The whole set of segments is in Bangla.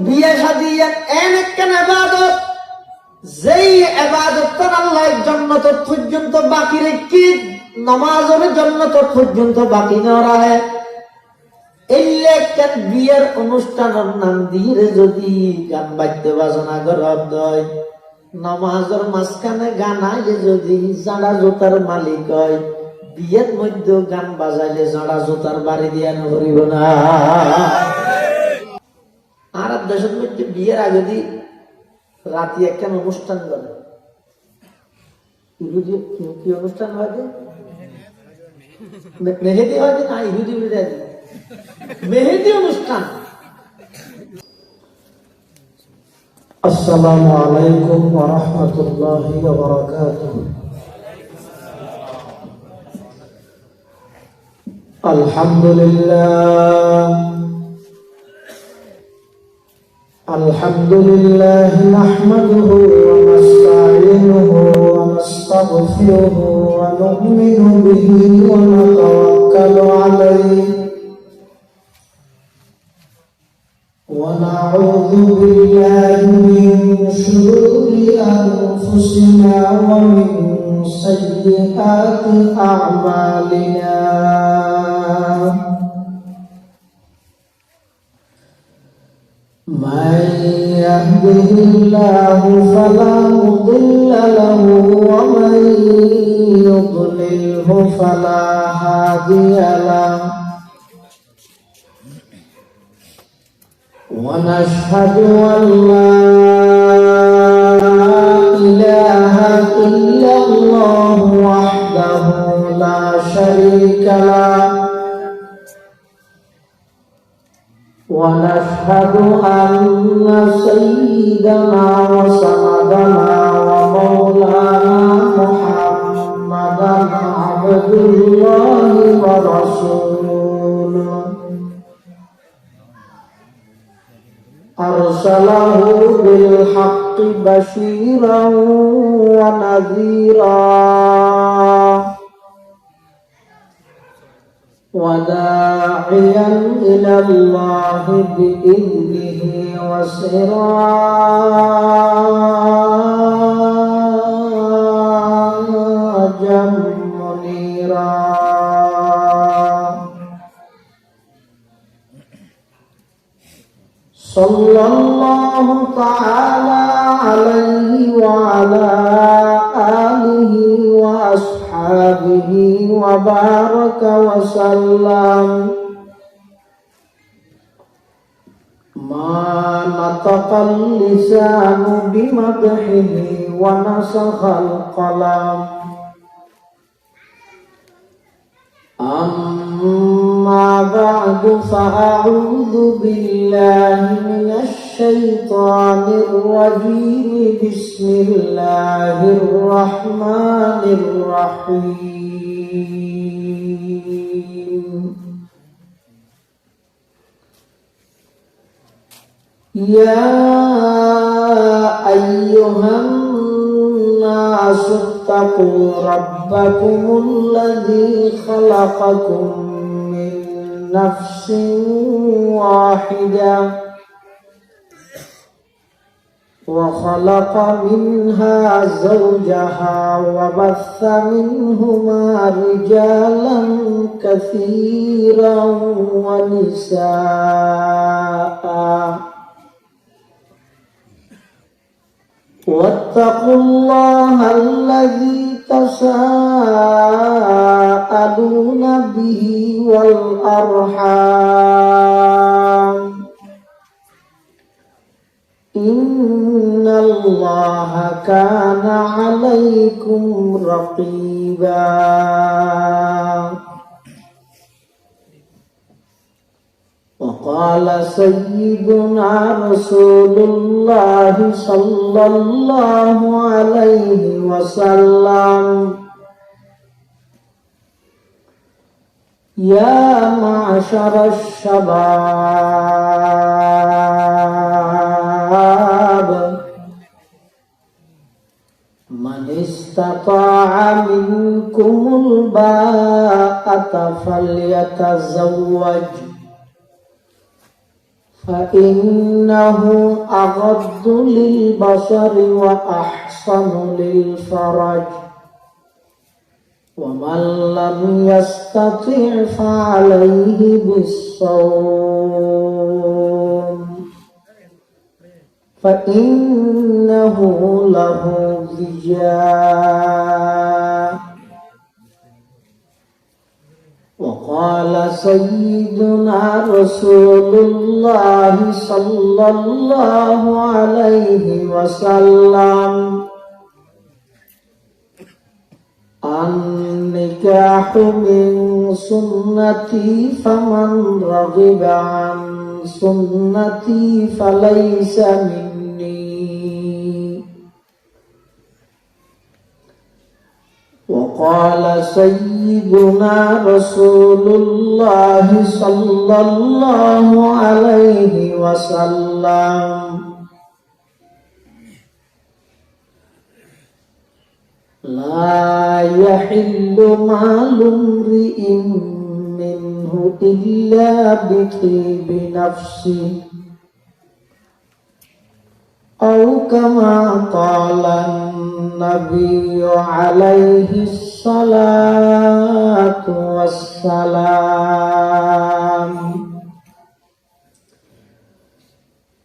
বিয়ে শাদী একখান ইবাদত, যেই ইবাদত আল্লাহ জান্নাত পর্যন্ত বাকি রেখে নামাজের জান্নাত পর্যন্ত বাকি না রাখে, এই একটা বিয়ের অনুষ্ঠানের নাম দিয়ে যদি গান বাদ্য বাজনা করা হয়, নামাজের মাঝখানে গান আইলে যদি জাড়া জোতার মালিক হয়, বিয়ের মধ্যে গান বাজাইলে জাড়া জোতার বাড়ি দিয়া নকরিব না। আরব দেশের মধ্যে বিয়ের আগে দি রাতে একটা অনুষ্ঠান করে, কি অনুষ্ঠান হয়? মেহেদি হয় না, ইহুদি মেহেদি অনুষ্ঠান। আসসালামু আলাইকুম ওয়া রাহমাতুল্লাহি ওয়া বারাকাতুহু। আলহামদুলিল্লাহ নাহমাদুহু ওয়া নাস্তাঈনুহু ওয়া নাস্তাগফিরুহু ওয়া নু'মিনু বিহি ওয়া নাতাওয়াক্কালু আলাইহি ওয়া নাউযু বিল্লাহি মিন শুরুরি আনফুসিনা ওয়া মিন সাইয়্যাতি আ'মালিনা। من يهده الله فلا مضل له ومن يضلله فلا هادي له، ونشهد أن لا إله إلا الله وحده لا شريك له، ونشهد أن سيدنا وسندنا ومولانا محمدا عبد الله ورسوله، أرسله بالحق بشيرا ونذيرا وداعيا إلى الله بإذنه وسراجا منيرا. صلى الله تعالى عليه وعلى آله وأصحابه وبارك وسلم، ما نطق اللسان بمدحه ونسخ القلم. أما بعد فأعوذ بالله من الشيطان الرجيم. بسم الله الرحمن الرحيم. يا أيها الناس اتقوا ربكم الذي خلقكم من نفس واحدة وخلق منها زوجها وبث منهما رجالا كثيرا ونساء، واتقوا الله الذي تساءلون به والأرحام، إن الله كان عليكم رقيبا. وقال سيدنا رسول الله صلى الله عليه وسلم: يا معشر الشباب، من استطاع منكم الباءة فليتزوج، فإنه أغض للبصر وأحصن للفرج ومن لم يستطع فعليه بالصوم فإنه له وجاء. وقال سيدنا رسول الله صلى الله عليه وسلم النكاح من سنتي فمن رغب عن سنتي فليس مني. وقال سيدنا رسول الله صلى الله عليه وسلم لا يحل مال امرئ منه إلا بطيب نفسه أو كما قال النبي عليه الصلاة والسلام.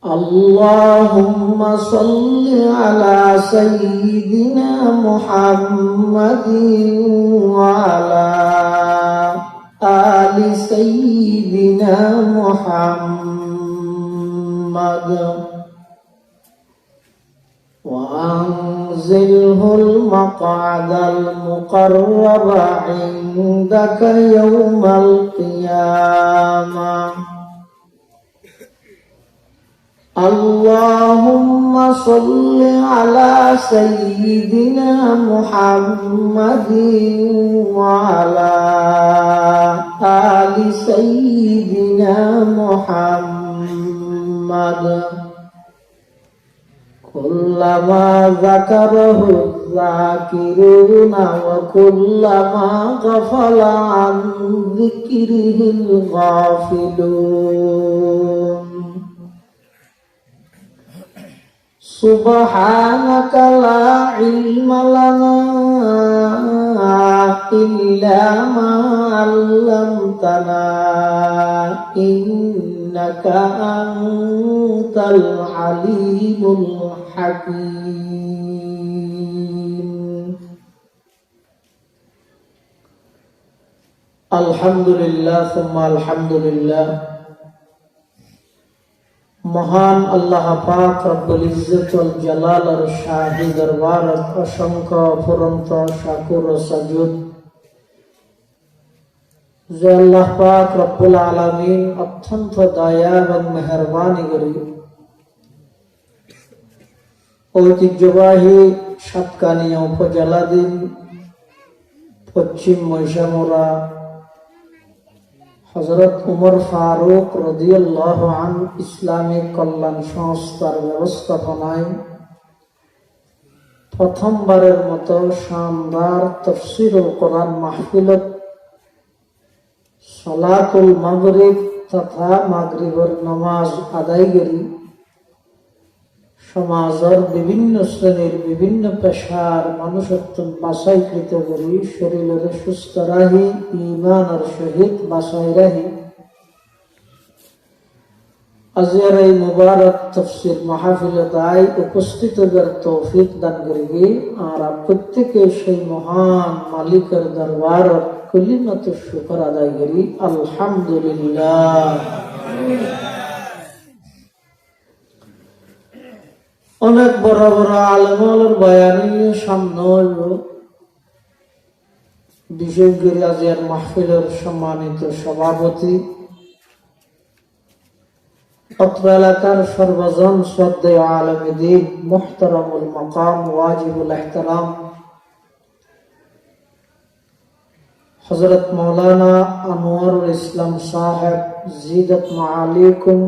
اللهم صل على سيدنا محمد وعلى آل سيدنا محمد وأنزله المقعد المقرب عندك يوم القيامة. اللهم صل على سيدنا محمد وعلى آل سيدنا محمد كلما ذكره الذاكرون وكلما غفل عن ذكره الغافلون. سبحانك لا علم لنا إلا ما علمتنا إنك أنت العليم الحكيم. الحمد لله ثم الحمد لله. মহান আল্লাহ পাক রব্বুল ইজ্জত ওয়াল জালালের শাহী দরবারে অসংখ্য অফুরন্ত শাকুর ও সাজুদ যে আল্লাহ পাক রব্বুল আলামিন অত্যন্ত দয়া এবং মেহেরবানি করে ঐতিহ্যবাহী সাতকানিয়া উপজেলাধীন পশ্চিম মহিষামুড়া হযরত উমর ফারুক রাদিয়াল্লাহু আনহু ইসলামিক কল্যাণ সংস্থার ব্যবস্থাপনায় প্রথমবারের মতো শানদার তাফসীরুল কোরআন মাহফিলত সালাতুল মাগরিব তথা মাগরিবের নামাজ আদায় করি সমাজের বিভিন্ন শ্রেণীর বিভিন্ন পেশার মানুষত্ব বাছাইকৃত করি শরীরের সুস্থ রাহি ঈমানের সহিত বাছাই রাহি আজকের এই মুবারক তাফসীর মাহফিলত উপস্থিত হবার তৌফিক দান করিবি আর প্রত্যেকে সেই মহান মালিকের দরবারত কলিমাত শুকর আদায় করি আলহামদুলিল্লাহ। অনেক বড় বড় আলেমের বয়ান সামনে হইব, বিশেষ করে আজকের মাহফিলের সম্মানিত সভাপতি অত্র এলাকার সর্বজন শ্রদ্ধেয় আলেমে দ্বীন মুহতারামুল মাকাম ওয়াজিবুল ইহতারাম হযরত মাওলানা আনোয়ারুল ইসলাম সাহেব জিদত মাআলিকুম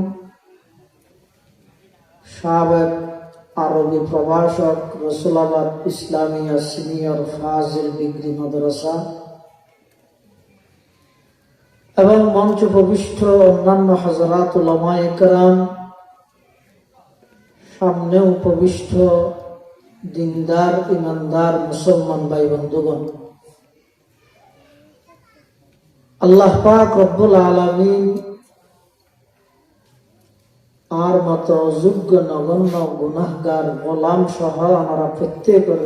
সাবেক আরবি প্রভাষক রসুলাবাদ ইসলামিয়া সিনিয়র ফাজিল ডিগ্রি মাদ্রাসা এবং মঞ্চ উপবিষ্ট অন্যান্য হযরত উলামায়ে কেরাম, সামনে উপবিষ্ট দিনদার ইমানদার মুসলমান ভাই বন্ধুগণ, আল্লাহ পাক রব্বুল আলামিন আর মতো অযোগ্য নগণ্য গুনাহগার গোলাম সহ আমরা প্রত্যেকের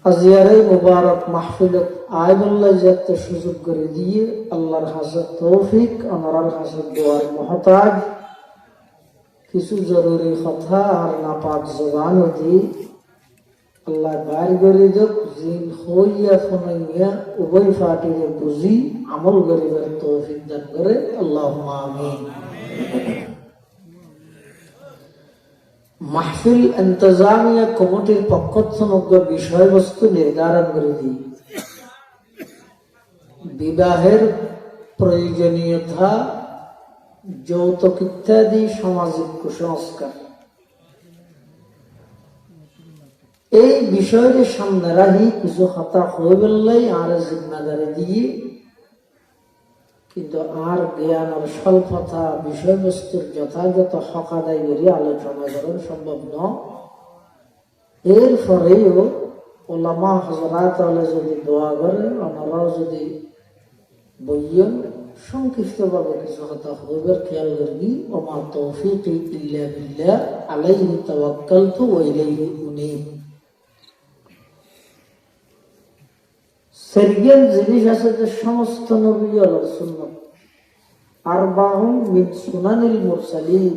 আজিয়ারে মুবারক মাহফিলত আইবুল্লাহ যাতে সুযোগ করে দিয়ে আল্লাহর হাজার তৌফিক, আমরার হাজার দোয়ার মহতাজ, কিছু জরুরি কথা আর নাপাক জবান দি আল্লাহ বাইর করে দেখ, জিন হইয়া ফোনাইয়া উভয় ফাটিরে বুঝি আমল গরিবের তৌফিক দান করে, আল্লাহুম্মা আমিন। মাহফিল ইন্তজামিয়া কমিটির পক্ষ থেকে বিষয়বস্তু নির্ধারণ করে দিই। বিবাহের প্রয়োজনীয়তা, যৌতুক ইত্যাদি সামাজিক কুসংস্কার, এই বিষয়কে সামনে রাখি কিছু কথা হয়ে বললেই আর জিম্মাদারি দিয়ে, কিন্তু আর জ্ঞান আর স্বল্পতা বিষয়বস্তুর যথাযথ হক আদায় করে আলোচনা করা সম্ভব নয়। এরপরেও ওলামা হযরত যদি দোয়া করে, ওনারাও যদি বইয়েন সংক্ষিপ্তভাবে কিছু কথা হইবার খেয়াল করবি। ওমা তৌফিকি ইল্লা বিল্লাহ আলাইহি তাওয়াক্কালতু ওয়া ইলাইহি উনীব। সেরগেন জিনিস আছে যে সমস্ত নবী আর সুন্নাত, আরবাউন মিন সুনানিল মুরসালিন।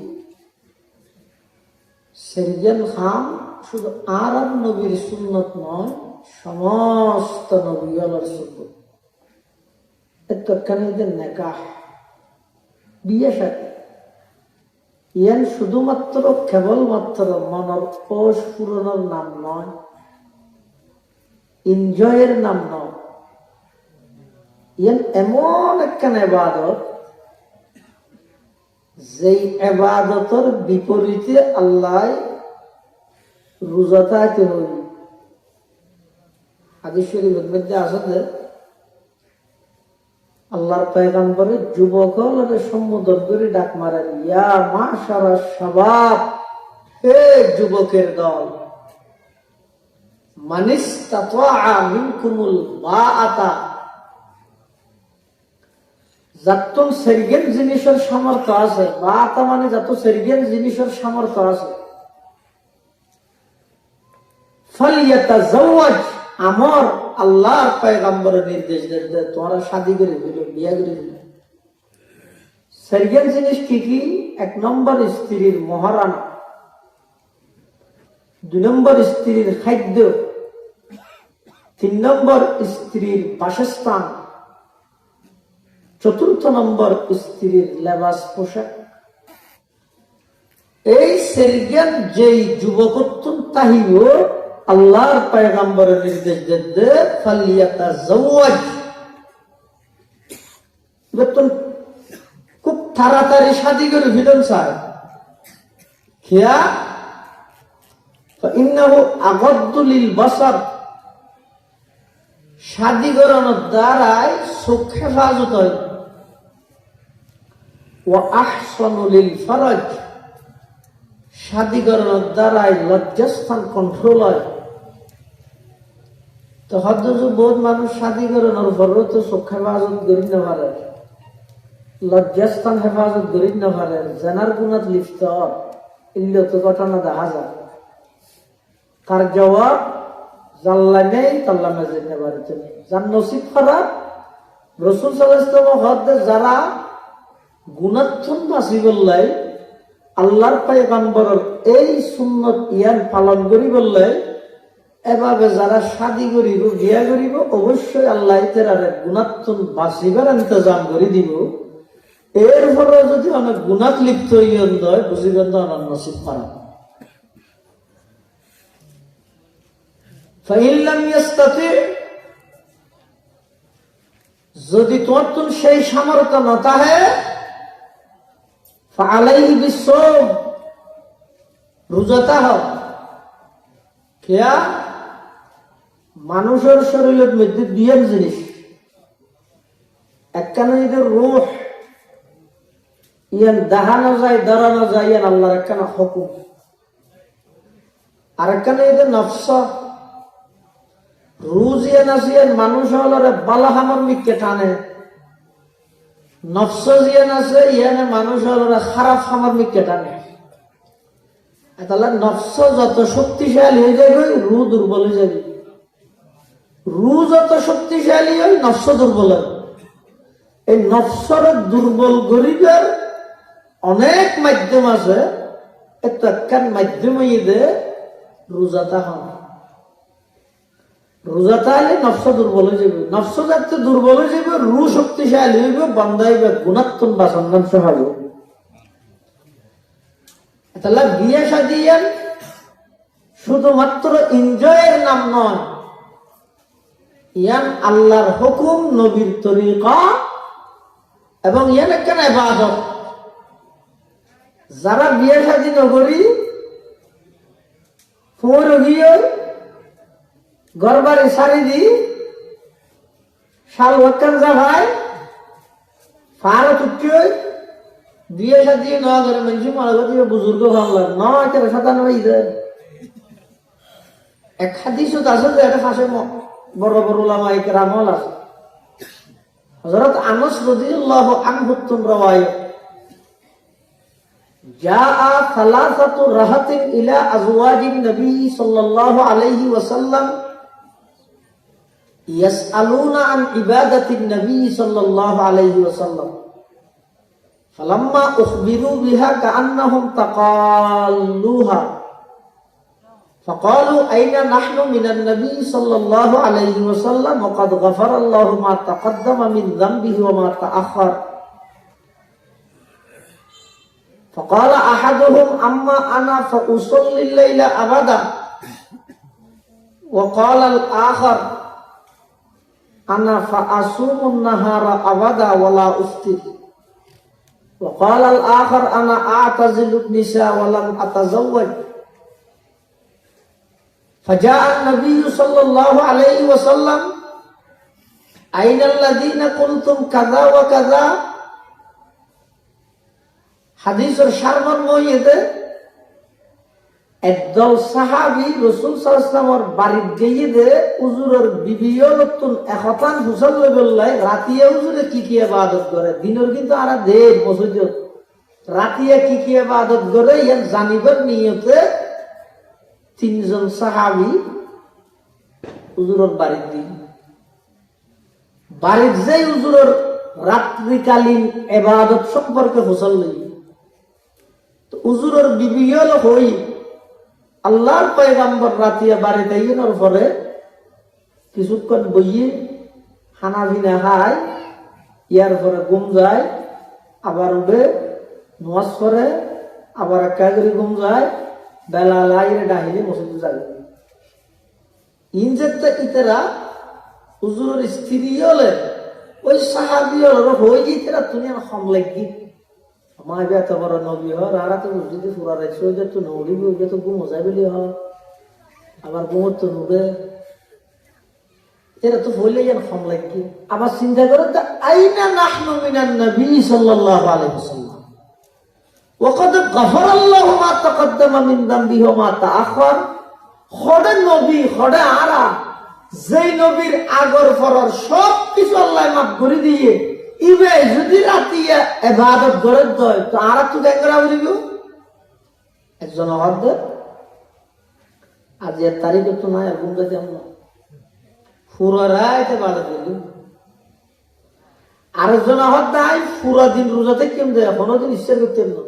সেরগেন খাম শুধু আর নবীর সুন্নত নয়, সমস্ত নবী আর সুন্নত। এতখানিদের নেকাহ, বিয়ে সাথে ইয়ান শুধুমাত্র কেবলমাত্র মনের কোষ পূরণের নাম নয়, এনজয়ের নাম নয়। ইয়ান এমন একখান ইবাদত যেই ইবাদতের বিপরীতে আল্লাহ রোজা থাকতে হইল। হাদিস শরীফের মধ্যে আছে আল্লাহর পয়গম্বরে যুবকদের সম্বোধন করে ডাক মারেন, ইয়া মাশারা শাবাব, হে যুবকের দল, মানিস্তাতা মিনকুমুল বাআতা, যাতন সেরগেন জিনিসের সামর্থ্য আছে, বাআতা মানে যত সেরগেন জিনিসের সামর্থ্য আছে, ফালিয়াতাজাওয়াজ, আমার আল্লাহর পয়গম্বরের নির্দেশ দেন তোমরা শাদী করে দিল, বিয়ে করে দিল। সেরগেন জিনিস কি কি? 1 নম্বর স্ত্রীর মহারানা, 2 নম্বর স্ত্রীর খাদ্য, 3 নম্বর স্ত্রীর বাসস্থান, 4th নম্বর স্ত্রীর লেবাস পোশাক। এই সেরগেন যেই যুবকত্ব তাহিও আল্লাহর পয়গম্বরের নির্দেশ দেন ফালিয়াতাজাওয়াজ, বেতন খুব তাড়াতাড়ি শাদী করে ফিরন চায়। খেয়া ইন্নাহু আগাদ্দু লিল বাসার, শাদী করানোর দ্বারাই চোখ হেফাজত হয়। ওয়া আহসানু লিল ফারাজ, শাদী করানোর দ্বারাই লজ্জাস্থান কন্ট্রোল হয়। তো হয়তো বহুত মানুষ শাদী করানোর পরেও তো চোখ হেফাজত করি না পারে, লজ্জাস্থান হেফাজত করি না পারে, জানার গুণাত লিপ্ত এগুলো তো ঘটনা দেখা যায়। তার জবাব জাল্লা নেই তাল্লা মেজে নেবার জন্য, যার নসিব খারাপ। রাসূল সাল্লাল্লাহু আলাইহি ওয়াসাল্লাম হদে যারা গুণাত্মক বাঁচি বললাই আল্লাহর পয়গম্বরের এই সুন্নত ইয়ান পালন করি বললে, এভাবে যারা শাদী করিব বিয়া করিব অবশ্যই আল্লাহ তাআলা গুণাত্মক বাঁচিবার ইন্তজাম করে দিব। এরপরে যদি অনেক গুণাত লিপ্ত হইন হয়, বুঝিবেন তো অনেক নসিব খারাপ। যদি তোমার সেই সামর্থ্য না থাকে, ফালাইহি বিসওম, রোজাটা হোক। খেয়া মানুষের শরীরের মধ্যে 2 জিনিস, একখানে ঈদের রূহ, ইয়ান দাহানো যায়, দাঁড়ানো যায়, ইয়ান আল্লাহর একখানা হুকুম। আর একখানে ঈদের নফস, রুজ ইয়ান আছে, ইয়ান মানুষ হলরে বালাহামার মিককে টানে। নফস ইয়ান আছে, ইয়ানে মানুষ হলরে খারাপ হামার মিককে টানে। তাহলে নফস যত শক্তিশালী হয়ে যাবে, রু দুর্বল হয়ে যাবে। রু যত শক্তিশালী হয়, নফস দুর্বল হয়। এই নফসর দুর্বল গরিবের অনেক মাধ্যম আছে, এত একখান মাধ্যম ইয়ে রোজাটা হন। রোজাটা হলে নফস দুর্বল হয়ে যাবে। নফস যাতে দুর্বল হয়ে যাবে, রু শক্তিশালী হইবে, বান্ধাইবে, গুণাত্মন বা সন্ধাংশ হবে। তাহলে বিয়ে সাজিয়েন শুধুমাত্র এনজয়ের নাম নয়, ইয়ান আল্লাহর হুকুম, নবীর তরিকা, এবং ইয়ান একখান ইবাদত। যারা বিয়ে সাজি নগরী ঘর বাড়ি সারি দি শাল ওয়াক্কান যা ভাই ফারো তুচ্ছি বিয়ে সাজি ন ঘরে মানুষ মনে করতে বুজুর্গ ভাবলাম নয় 97 এক হাদিস আছে যে এটা ফাঁসে বড় বড় ওলামা ইকরামল আছে। হযরত আনাস রাদিয়াল্লাহু আনহু রাওয়ায়াত, জাআ সালাসাতু রাহাতিন ইলা আজওয়াজিন নবী সাল্লাল্লাহু আলাইহি ওয়াসাল্লাম ইয়াসআলুনা আন ইবাদাতিন নবী সাল্লাল্লাহু আলাইহি ওয়াসাল্লাম ফালাম্মা উখবিরু বিহা কাআন্নাহুম তাকাল্লুহা فقالوا أين نحن من النبي صلى الله عليه وسلم وقد غفر الله ما تقدم من ذنبه وما تأخر. فقال أحدهم أما أنا فأصلي الليل أبدا. وقال الآخر أنا فأصوم النهار أبدا ولا أفطر. وقال الآخر أنا أعتزل النساء ولم أتزوج. فجاء النبي صلى الله عليه وسلم أين الذين قلتم كذا وكذا. হাদিসের সারমর্ম ইয়েতে একদল সাহাবী রাসূল সাল্লাল্লাহু আলাইহি ওয়াসাল্লামের বাড়িতে গিয়ে দে হুজুরের বিবিও নতুন একতান হুসাল বললাই রাতিয়া হুজুরে কি কি ইবাদত করে, দিনের কিন্তু আর দেব মসজিদ রাতিয়া কি কি ইবাদত করে ইয়ান জানিবার নিয়তে তিনজন সাহাবী হুজুরের বাড়িতে দিন বাড়ির যে হুজুরের রাত্রিকালীন ইবাদত সম্পর্কে হুসাল লই। হুজুরের বিবি হল হই আল্লাহর পয়গম্বর রাতিয়া বাড়িতে আইনের পরে কিছুক্ষণ বইয়ে খানা পিনা খায়, ইয়ার পরে ঘুম যায়, আবার উঠে নামাজ পড়ে, আবার একা করে ঘুম যায়, বেলা লাইরে ডাহিলে মসজিদে যাবে। ইনজেক্টা ইতেরা হুজুরের স্ত্রী হলে ওই সাহাবী হল হই ইতেরা তুমি হম লাগি আমার এত বড় নবী হর আর তো মসজিদে পুরা রাখছে, ওই তো নড়িবি, ওই তো ঘুম মজাই বলি হয়, আবার ঘুমোর তো নুবে, এরা তো বললে যেন কম লাগবে। আবার চিন্তা করে আইনা নাহনু মিনান নবী সাল্লাল্লাহু আলাইহি ওয়াসাল্লাম ওয়া ক্বাদ গফারাল্লাহু মা তাকদ্দামা মিন যামবিহি ওয়া মা তাআখার। খোদা নবী খোদা আরা যেই নবীর আগর পরর সব কিছু আল্লাহ মাফ করে দিয়ে ইবে যদি রাতিয়া ইবাদত করে দয় তো আর তো দেখরা বলিব একজন হদ আজ এর তারিখ তো না এরকম যদি আমরা পুরো রাত ইবাদত করি, আরেকজন হদ নাই পুরো দিন রোজাতে কেম দেয় এখনো দিন ইচ্ছা করতেন না,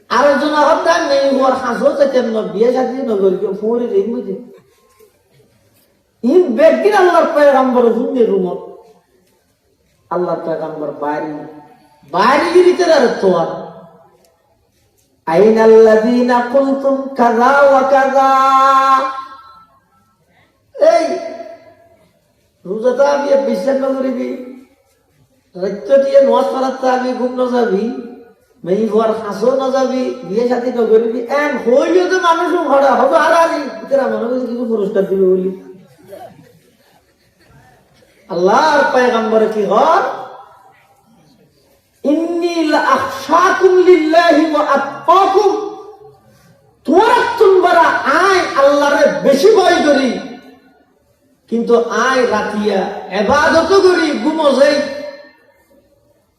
আরেকজন হদ নাই নেই হওয়ার হাসও চাইতেন না, বিয়ে সাথে নগরী কেউ ফুরি রেম বুঝে ইন ব্যক্তির আল্লাহর পয়গম্বর শুনলে রুমত আল্লাহর পয়গম্বর বাইরে বাইরে গিরিতে আর তোয়ার আইনাল্লাযীনা কুলতুম কাযা ওয়া কাযা। এই রোজাটা আমি বিশ্বাস না করিবি, রাত্য দিয়ে নামাজ পড়াতে আমি ঘুম না যাবি, মেই হওয়ার হাসও না যাবি, বিয়ে সাথে না করিবি, এন হইলেও তো মানুষ ঘরে হবে আর আলি তোরা মনে করছি কিছু পুরস্কার দিবে বলি। আল্লাহর পয়গম্বর কি হয় ইন্নী লাআখশাকুম লিল্লাহি ওয়া আতকাকুম, তোমরা আয় আল্লাহরে বেশি ভয় করি, কিন্তু আয় রাতিয়া ইবাদত করি, ঘুমো যাই,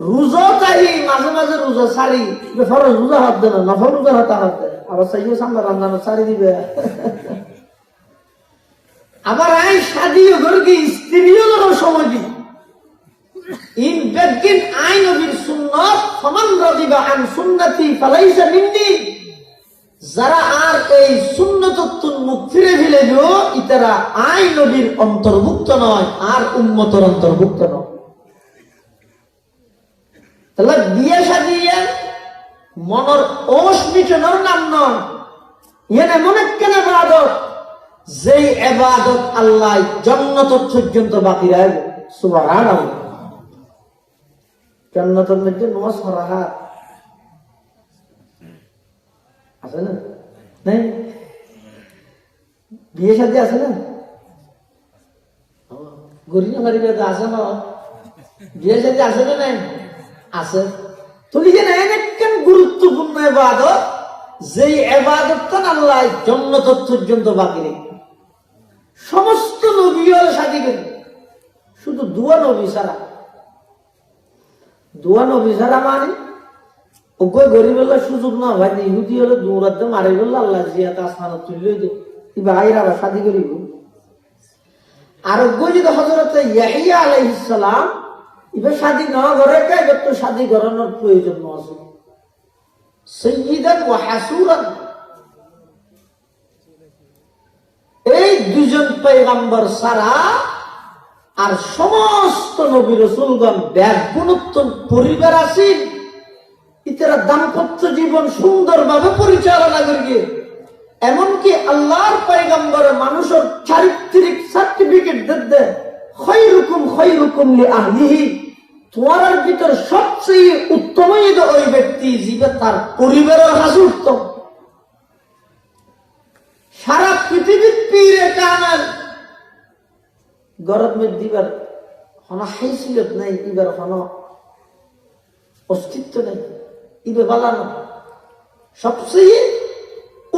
রোজা তাই মাঝে মাঝে রোজা সারি, ফরজ রোজা হাত দেন, নফল রোজা হাত দেন, আবার চাইও সামনে রমজান সারি দিবে। আবার আয় শাদিও করি, স্ত্রীও সময় দিই। ইন বেগিন আই নবীর সুন্নাত ফামান রাদিবা আন সুন্নতি ফালাইসা মিন্নি, যারা আর এই সুন্নততুন মুখ ফিরে ফেলেল ইতারা আই নবীর অন্তর্ভুক্ত নয়, আর উম্মতের অন্তর্ভুক্ত নয়। তাহলে বিয়ে সাজিয়ে মনের ওষ মিটানোর নাম নয়, এর এমন একখান ইবাদত যেই ইবাদত আল্লাহ জান্নাত পর্যন্ত বাকি রাখবে। সুবহানাল্লাহ। জান্নাতের মধ্যে নামাজ পড়া আছে না? নাই? বিয়ে শাদী আছে না? গরিব গরিব আছে না? বিয়ে শাদী আছে না? নাই আছে। তুমি যে একদম গুরুত্বপূর্ণ ইবাদত, যেই ইবাদতটা আল্লাহ জান্নাত পর্যন্ত বাকি রেখে সমস্ত নবীও শাদী করে, শুধু দুয়া নবী ছাড়া। দুয়া নবী ছাড়া মানে ওকে গরিব সুযোগ না ভাই, ইহুদি হলে দৌড়াতে মারে বললো আল্লাহ জিয়াতে আসমানত তুললে ভাইরা আবার শাদী করিব। আর ওকে যদি হযরত ইয়াহিয়া আলাইহিস সালাম এবার শাদী না করে, এবার তো শাদী করানোর প্রয়োজন আছে। সাইয়্যিদান ওয়া হাসুরান, এই দুজন পয়গম্বর ছাড়া আর সমস্ত নবী রাসূলগণ ব্যাগুণোত্তম পরিবার আছেন, ইতারা দাম্পত্য জীবন সুন্দরভাবে পরিচালনা করিয়ে, এমনকি আল্লাহর পয়গম্বর মানুষের চারিত্রিক সার্টিফিকেট দিতে খায়রুকুম খায়রুকুম লিআহলিহি, তোমার ভিতর সবচেয়ে উত্তম ওই ব্যক্তি যে তার পরিবারের হাসি উত্তম। সারা পৃথিবীর পীরে কামেল গরব মে দিবার হন হাইসিয়ত নাই, এবার হন অস্তিত্ব নেই, ইবে বালানো সবচেয়ে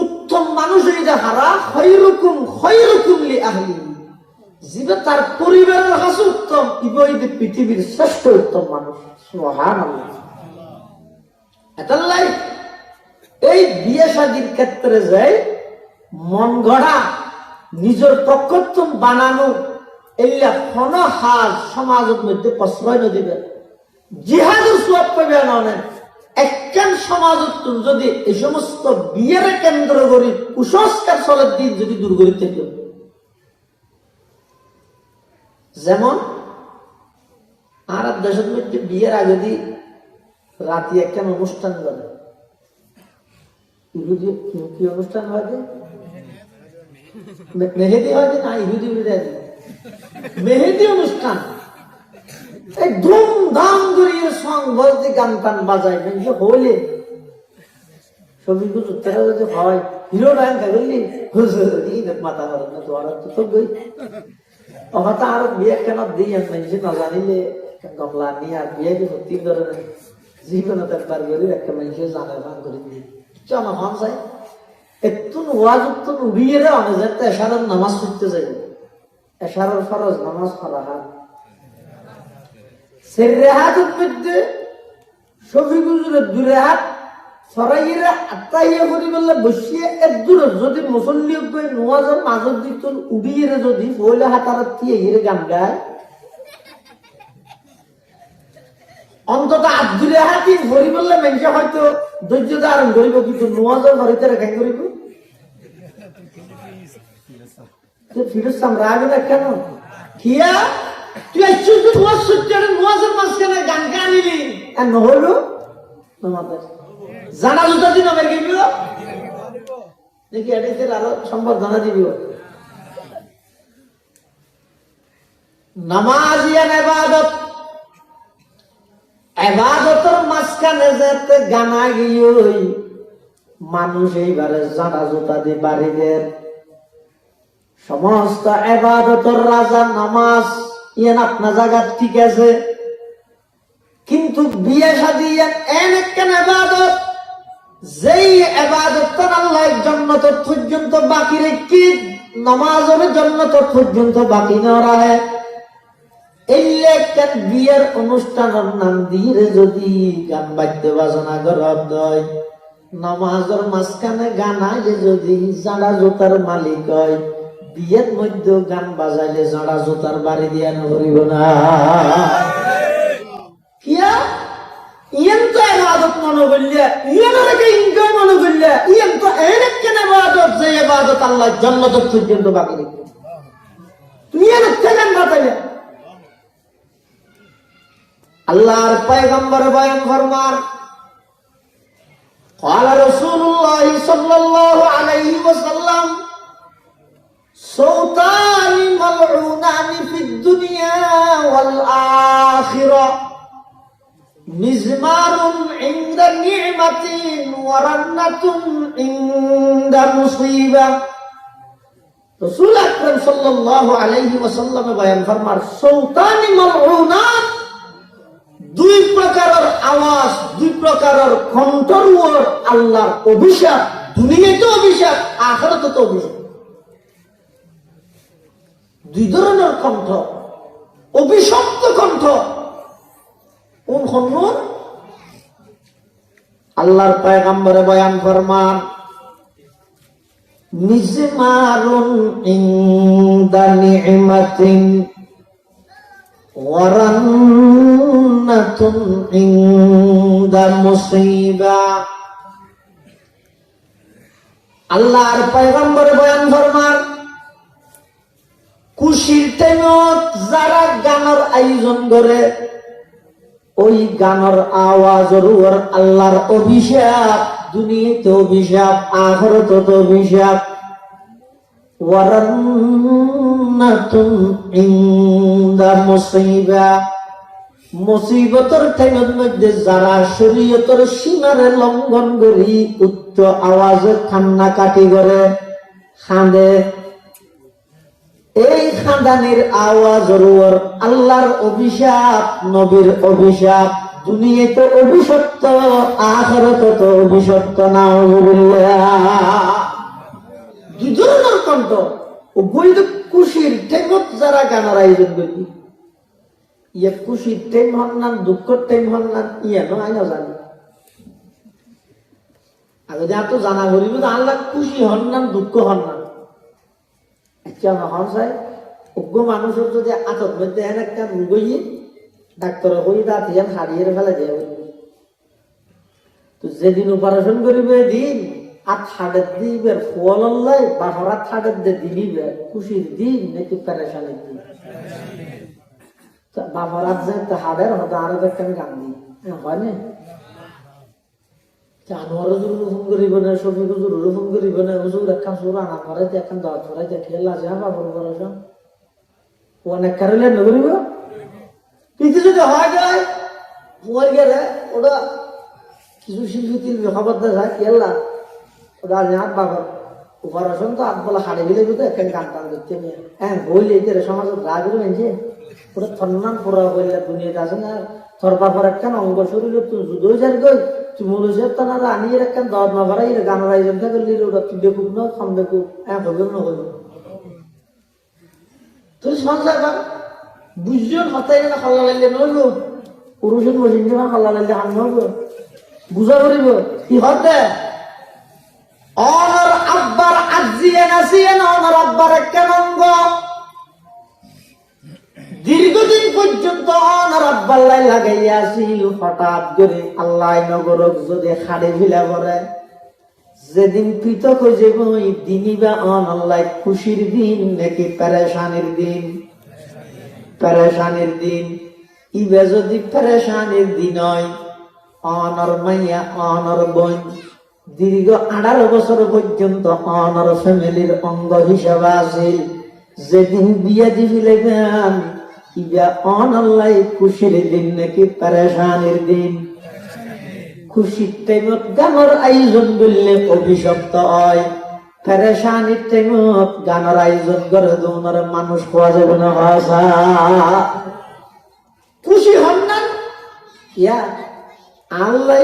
উত্তম মানুষ এটা হারা খায়রুকুম খায়রুকুম লিআহলিহি, যে তার পরিবারের কাছে উত্তম, ইবে পৃথিবীর শ্রেষ্ঠ উত্তম মানুষ। সুবহানাল্লাহ। এটাই এই বিয়ে শাদীর ক্ষেত্রে যায় মন গড়া নিজের পক্ষত্তম বানানো, এগুলা কোন হাল সমাজের মধ্যে প্রশ্রয় দিবে, জিহাদের সওয়াব পাবে না। একখান সমাজ যদি এই সমস্ত বিয়ের কেন্দ্র করি কুসংস্কার চলার দিন যদি দূর করি থেকে, যেমন আরব দেশের মধ্যে বিয়ের আগে দিয়ে রাতে একখান অনুষ্ঠান করে, ইহুদি কি অনুষ্ঠান হয়, মেহেদি হয় না, ইহুদি মেহেদি অনুষ্ঠান, এই ধুমধাম করিয়ে সং বলতে গান টান বাজায় হলে ছবি গুলো তেরা যদি হয় হিরো ডান থাকলি মাথা মারে না, তো আর তো গই হয়তো আরো বিয়ে কেন দিই মানুষ না জানিলে গমলা নিয়ে আর বিয়ে সত্যি করে জীবনে একবার গেলে একটা মানুষের জানার ভান করে দিই কিছু আমার ভান চাই একটু ওয়াজ উত্তর উড়িয়ে দেওয়া অনেক যাতে এশারের নামাজ পড়তে যাই, এশারের ফরজ নামাজ পড়া হাত সেরেহাতের মধ্যে শফিকুজুরের দূরে হাত সরাইয়েরা আত্মাইয়া করি বললে বসিয়ে এক দূরে যদি মুসল্লি নোয়াজের মাজর দিত উড়িয়ে যদি পয়লা হাতার দিয়ে হিরে গান গায়, অন্তত আব্দুলে হাতি ভরি বললে মেনসে হয়তো ধৈর্য ধারণ করিব, কিন্তু নোয়াজের ঘরিতে রেখে করিব ফিরোজ সামরাবে না কেন কিয়া তুই আইছিস তো ওয়াজ শুনতে নোয়াজের মাঝখানে গান গানিলি আর নহলো তোমাদের জানা জুতা দিন আমার গেল দেখি এটাই আরো সম্বর্ধনা দিবি। নামাজ ইয়ান ইবাদত, ইবাদতের মাঝখানে যেতে গানা গিয়ে মানুষ এইবারে জানা জুতা দিয়ে বাড়িদের সমস্ত ইবাদতের রাজা নামাজ ইয়ান আপনার জায়গা ঠিক আছে, কিন্তু বিয়ে শাদী এন একখান ইবাদত যেই ইবাদত আল্লাহ জান্নাত পর্যন্ত বাকি রেখে নামাজের জান্নাত পর্যন্ত বাকি না রাখে এই লেখান বিয়ের অনুষ্ঠানের নাম দিয়ে যদি গান বাদ্য বাজনা করা হয় নামাজের মাঝখানে গান আইলে যদি জাড়া জোতার মালিক হয় বিয়ের মধ্যে গান বাজাইলে জাড়া জোতার বাড়ি দিয়া নকরিব না কিয়া ইয়ান তো ইবাদত মনে করলে ইয়ানের আগে ইনকাম মনে করলে ইয়ান তো এরক কেন ইবাদত যে ইবাদত আল্লাহ জান্নাত পর্যন্ত বাকি রেখে তুমি এর গান বাজাইলে আল্লাহর পয়গম্বর বয়ান ফরমান قال رسول الله صلى الله عليه وسلم صوتان ملعونان في الدنيا والآخرة مزمار عند نعمة ورنة عند مصيبة رسول أكرم صلى الله عليه وسلم বয়ান ফরমান صوتان ملعونان দুই প্রকারের আওয়াজ দুই প্রকারের কণ্ঠর আল্লাহর অভিশাপ দুনিয়াতে অভিশাপ আখিরাতে তো অভিশাপ দুই ধরনের কণ্ঠ অভিশপ্ত কণ্ঠ কোন কণ্ঠ আল্লাহর পয়গম্বরে বয়ান ফরমান মিজমারুন ইনদা নি'মাতিন ওয়ারান্নাতুন ইনদা মুসিবা আল্লাহর পয়গম্বর বয়ান ফরমান খুশির টাইমত যারা গানের আয়োজন করে ওই গানের আওয়াজের উপর আল্লাহর অভিশাপ দুনিয়াতে অভিশাপ আখিরাতে অভিশাপ ওয়ারান্নাতুন ইনদা মুসিবা মুসিবতের টাইমের মধ্যে যারা শরীয়তের সীমারে লঙ্ঘন করি উচ্চ আওয়াজে কান্নাকাটি করে কাঁদে এই খানদানের আওয়াজের উপর আল্লাহর অভিশাপ নবীর অভিশাপ দুনিয়াতে অভিশপ্ত আখিরাতে তো অভিশপ্ত নাউযুবিল্লাহ দুই ধরনের কণ্ঠ ও বৈধ খুশির টাইমত যারা গানের আয়োজন করি ইয়ে খুশির টাইম হন না দুঃখের টাইম হন না ইয়ে নয় না জানি আগে যা তো জানা করিব আল্লাহ খুশি হন না দুঃখ হন না কেন হন চাই অজ্ঞ মানুষের যদি আতত মধ্যে এন একটা রোগ হইয়ে ডাক্তারে হই দাঁত ইয়ান হারিয়ে ফেলে দেয় তো যেদিন অপারেশন করিবে দিন আর ছাড়ের দিবে ফল আল্লাহ বাফারা ছাড়ের দিয়ে দিলিবে খুশির দিন নাকি পেরেশানির দিন বাফারাত যে হাড়ের হয়তো আরো দেখেন গান দিই হয় না জানোয়ারও জরুরি ফোন করিব না শফিকও জরুরি ফোন করিব না হুজুর একখান সুর আনা ফরাইতে একখান দাওয়াত ফরাইতে খেলা যা বাবুর পড়াশোনা ও অনেক কারণে নগরিব কিন্তু যদি হয় যায় মোবাইল গেলে ওটা কিছু শিল্পী তিলবে খবর দেখা খেলা ওটা হাত বাবার অপারেশন তো হাত বলা হাড়ে গেলে বুঝতে একখান গান টান করতে নিয়ে হ্যাঁ বইলে এদের সমাজের রাগ রয়েছে ওটা থন্নান পড়া বললে দুনিয়াতে আছে না তোর বাবার একখান অঙ্গ শরীরে তুই যুদ্ধ যার গই তুই মনুষ্যের তো না আনিয়ে একখান দাওয়াত না ভাড়াই গানের আয়োজন থাকলে ওটা তুই দেখুক না কম দেখুক হ্যাঁ হবে না হবে তুই সঞ্চয় কর বুঝজন হতাই না খাল্লা লাগলে নইব পুরুষের মসিন খাল্লা লাগলে হাম নইব বুঝা করিব কি হতে অনর আব্বার আজিয়ে নাসিয়েন অনর আব্বার একখান অঙ্গ দীর্ঘদিন পর্যন্ত অনর আব্বাল্লাই লাগাইয়া আসিল হঠাৎ করে আল্লাহ নগরক যদি খাড়ে ফিলা করে যেদিন পৃথক হয়ে যাব ওই দিনই বা অনল্লাই খুশির দিন নাকি পেরেশানির দিন পেরেশানির দিন ইবে যদি পেরেশানির দিন হয় অনর মাইয়া অনর বোন দীর্ঘ 18 বছর পর্যন্ত অনর ফ্যামিলির অঙ্গ হিসাবে আছে যেদিন বিয়ে দিলেন ইবা অনল্লাই খুশির দিন নাকি পেরেশানির দিন খুশির টাইমত গানের আয়োজন করলে অভিশপ্ত হয় পেরেশানির টাইমত গানের আয়োজন করে দোনোর মানুষ খাওয়া যাবে না খুশি হন না ইয়া আল্লাহ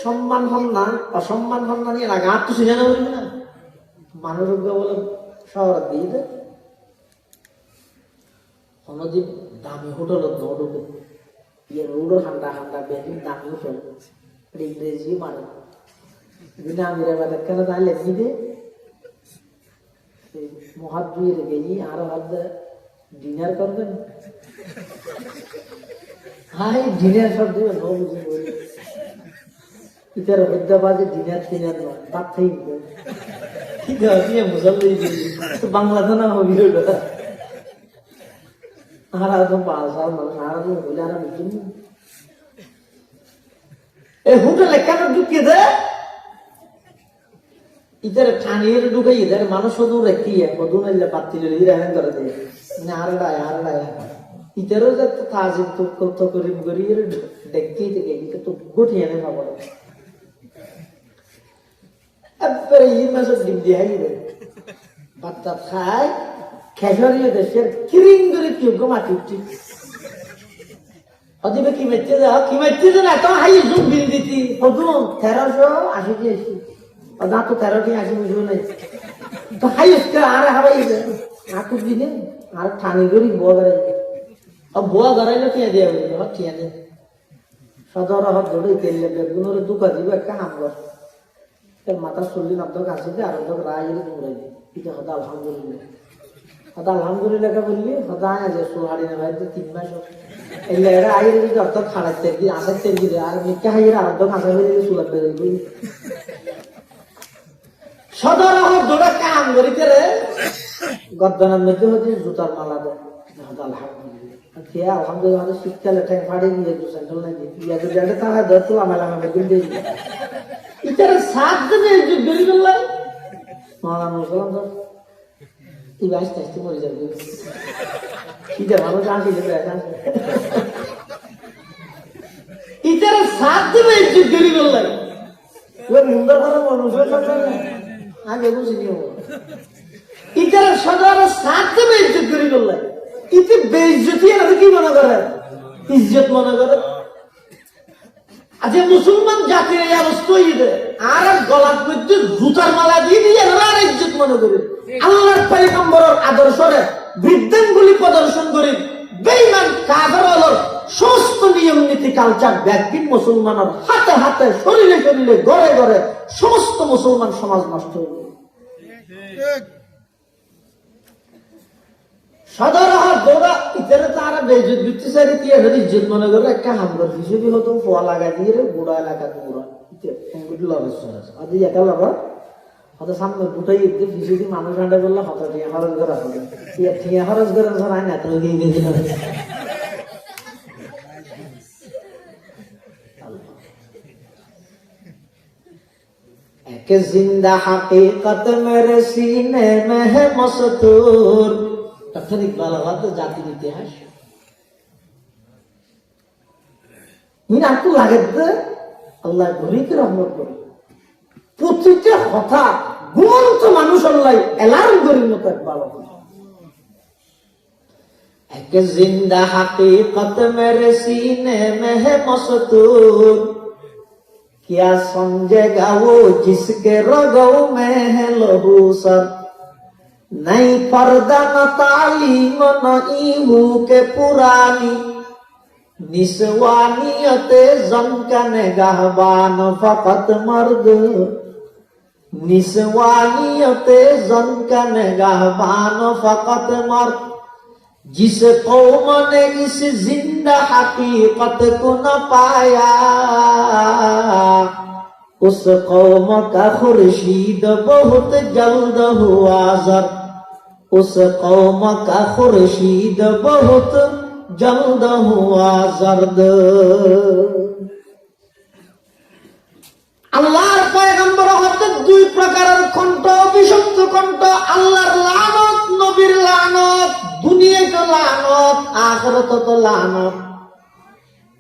সম্মান হন না অসম্মান হন না নিয়ে লাগে আর তো সিজানো বলবে না মানুষ বলে শহর দিয়ে দেয় অনদিন দামি হোটেল ঢুকে ইয়ে রোডও ঠান্ডা ঠান্ডা বেদিন দামি হোটেল ইংরেজি মানে বিনামিরা বেলা কেন তাহলে নিদে মহাদ্বীর গেছি আরো হাত ডিনার করবেন হাই ডিনার সব দিবেন ইতার হদ্যাবাজে ডিনার টিনার নয় তার থেকে ঠিক আছে মুসল্লি বাংলা তো না হবি ওটা আর একদম পাঁচ মানুষ আর বলে আর এই হোটেলে কেন ঢুকিয়ে দেয় ইতার ঠানিয়ে ঢুকে ইতার মানুষ শুধু রেখি কদু নাইলে পাত্তি রাখেন করে দেয় মানে আর ডায় ইতারও যে তাজিম তো করিম করি দেখতেই থেকে এটা তো গঠিয়ে এনে খাবার একবারে এই মাসের ডিম দিয়ে হাইবে বাচ্চা খায় খেসারিয়ে দেশের কিরিং করে কি মাটি উঠছি অদিবে কি মেচ্ছে না তো হাই জুম বিল দিতি হদুম 1380 দিয়েছি না তো 1380 বুঝবো নাই তো হাই আর হাবাই আকু দিনে আর ঠানি করি বুয়া গড়াই বুয়া গড়াইলে টিয়া দিয়ে টিয়া দে সদর হাত ধরে তেল বেগুনের দুকা দিব একটা হামগর মাথা চল্লি নব্দক আসিতে আর রায় দৌড়াই দিই এটা হতো আলহামদুলিল্লাহ হতা আলহামদুলিল্লাহ বললি হতা আছে সোহারি না ভাই 3 মাস এলে এরা আইরে যদি অর্থ খাড়াতে কি আসাতে দিলে আর মিকে হাইরে অর্ধ কাঁচা হয়ে সুলাত বের হই সদর হাত ধরে কাম করিতে রে গদ্দানের মধ্যে হচ্ছে জুতার মালা দেয় হতা আলহামদুলিল্লাহ কে আলহামদুলিল্লাহ শীতকালে ঠ্যাং ফাড়ে নিয়ে দু সেন্ট্রাল নাই দিয়া তো জায়গা তারা ধর তো আমালা বেগুন দিয়ে ইতারে সাত দিনে যুদ্ধ করি বললাই মাওলানা মুসলমান ধর এই বাইশ টাইতে মরে যাবে ইটা ভালো চান্স দেবে ইতারে সাত দিনে যুদ্ধ করি বললাই ওই মুন্ডার করে মানুষের সঙ্গে আগে বুঝিনি ইতারে সদর সাত দিনে যুদ্ধ করি বললাই ইতে বেইজ্জতি আর কি মনে করে ইজ্জত মনে করে আচ্ছা মুসলমান জাতির এই অবস্থা আর গলার মধ্যে জুতার মালা দিয়ে দিয়ে আর ইজ্জত মনে করে আল্লাহর পয়গম্বরের আদর্শরে বৃদ্ধাঙ্গুলি প্রদর্শন করে বেঈমান কাফের হলো সমস্ত নিয়ম নীতি কালচার ব্যাগবিন মুসলমানের হাতে হাতে শরীরে শরীরে ঘরে ঘরে সমস্ত মুসলমান সমাজ নষ্ট হয়ে গেল সাধারণ দৌড়া ইতারে তারা বেজুত বিত্তিসারি দিয়ে ইজ্জত মনে করে একটা হামলা হিসেবে হতো ফোয়া লাগা দিয়ে গোড়া এলাকা দৌড়া আদি একা লাগা হয়তো সামনে দুটাই হিসেবে মানুষ আন্ডা করলে হতো টিয়া খরচ করা হবে টিয়া খরচ করে ধরায় না তো এক জিন্দা হাকিকত মেরে সিনে মে হে মসতুর তৎক্ষণিক বালাঘাত জাতির ইতিহাস ইন আকু লাগে আল্লাহ ঘুরিক রহমত করে প্রতিটা কথা ঘুমন্ত মানুষ আল্লাহ অ্যালার্ম করির মতো একবার এক জিন্দা হাকিকত মেরে সিনে মে হে মসতুর क्या समझेगा वो जिसके रगों में है लहू सर नहीं पर्दा न तालीम न ईहू के पुरानी निस्वानियते जन का निगाहबान फकत मर्द निस्वानियते जन का निगाहबान फकत मर्द जिस कौम ने इस जिंदा हकीकत को न पाया उस कौम का खुर्शीद बहुत जल्द हुआ जर उस कौम का खुर्शीद बहुत जल्द हुआ जर्द আল্লাহর পয়গম্বর হতে দুই প্রকারের কণ্ঠ বিশুদ্ধ কণ্ঠ আল্লাহর লানত নবীর লানত দুনিয়াতে লানত আখিরাতে তো লানত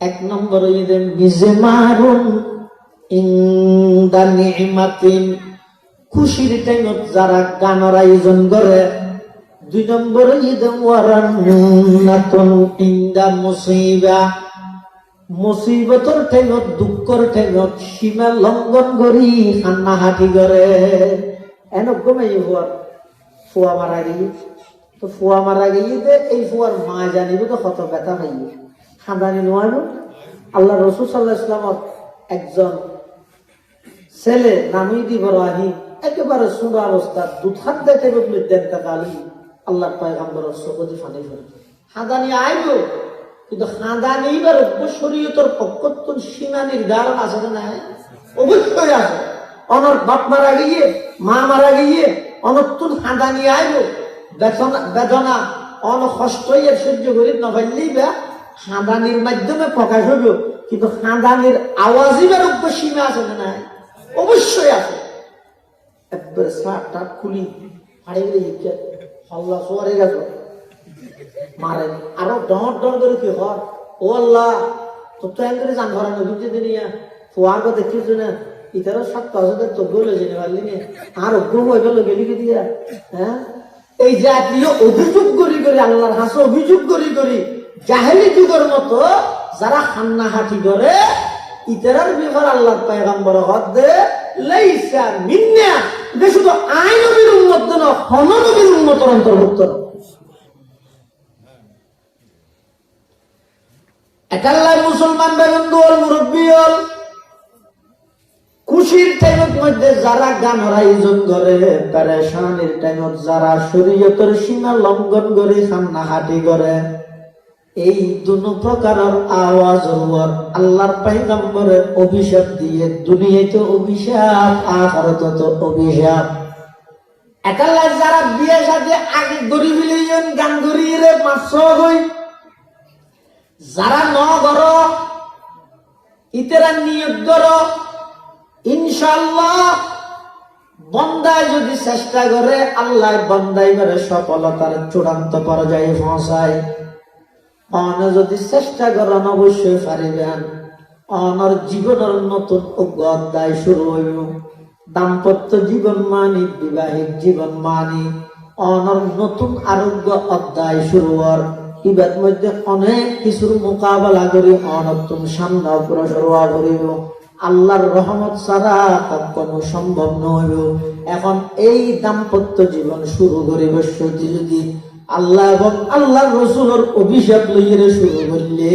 এক নম্বর ইদেন বিজমারুন ইনদা নি'মাতিন খুশির টাইমত যারা গানের আয়োজন করে দুই নম্বর ইদেন ওয়ারান্নাতুন ইনদা মুসিবা মুসিবতর ঠেঙত দুঃখর ঠেঙত সীমা লঙ্ঘন করি কান্না হাঁটি করে এনকমে ফুয়া মারা গিয়ে তো ফুয়া মারা গিয়ে এই ফুয়ার মা জানিব তো কত ব্যথা পাইবে খাঁদানি নোয়াব আল্লাহ রসুল সাল্লাহ ইসলামত একজন ছেলে নামি দিব রাহিম একেবারে সুন্দর অবস্থা দুধান দেখে বদলে দেন তাকালি আল্লাহ পয়গম্বর চকুদি ফানি ফেলে খাঁদানি আইব কিন্তু খাঁদানি বা শরীয়তের পক্ষত্তর সীমা নির্ধারণ আছে না নাই অবশ্যই আছে অনর বাপ মারা গিয়ে মা মারা গিয়ে অনতুন খাঁদানি আইব বেদনা অন কষ্ট সহ্য করি নভাইলেই বা খাঁদানির মাধ্যমে প্রকাশ হইব কিন্তু খাঁদানির আওয়াজই বা সীমা আছে না নাই অবশ্যই আছে একবারে শার্ট টাট খুলি হারিয়ে গেলে হল্লা সোয়ারে গেছ মারে আরো ডর ডর করে কি হয় ও আল্লাহ তোর তো একবারে জান ধরা না বুঝতে দিন ফোয়ার কথা দেখিস না ইতারও 7,000 তো বলে জেনে পারলি না আর অজ্ঞ হয়ে গেল গেলি কি দিয়া হ্যাঁ এই জাতীয় অভিযোগ করি করি আল্লাহর হাসে অভিযোগ করি করি জাহেলি যুগের মতো যারা হান্নাহাটি করে ইতারার ব্যাপার আল্লাহর পয়গম্বর হদে লাইসা মিন্না এটা শুধু আই নবীর উম্মত না হন নবীর উম্মতের অন্তর্ভুক্ত একাল্লাই মুসলমান বেগম দোল মুরব্বী হল খুশির টাইমের মধ্যে যারা গানের আয়োজন করে পেরেশানির টাইমত যারা শরীয়তের সীমা লঙ্ঘন করে কান্নাহাটি করে এই দুনো প্রকারের আওয়াজ আল্লাহর পয়গম্বরের অভিশাপ দিয়ে দুনিয়াতে অভিশাপ আখিরাতে তো অভিশাপ একাল্লাই যারা বিয়ে সাথে আগে গরিব লিয়েন গান গরিয়ে মাছ হই যারা ন গর ইতেরা নিয়োগ গর ইনশাআল্লাহ বন্দায় যদি চেষ্টা করে আল্লাহ বন্দাই করে সফলতার চূড়ান্ত পর্যায়ে পৌঁছায় অন যদি চেষ্টা করেন অবশ্যই পারিবেন অনর জীবনের নতুন অধ্যায় শুরু হইব দাম্পত্য জীবন মানি বিবাহিক জীবন মানি অনর নতুন আরোগ্য অধ্যায় শুরু হওয়ার ইবাদ মধ্যে অনেক কিছুর মোকাবেলা করি অনতুন সামনে অগ্রসর হওয়া করিব আল্লাহর রহমত ছাড়া কখনো সম্ভব নয় এখন এই দাম্পত্য জীবন শুরু করিব যদি আল্লাহ এবং আল্লাহর রসুলের অভিশাপ লইয়ে শুরু করলে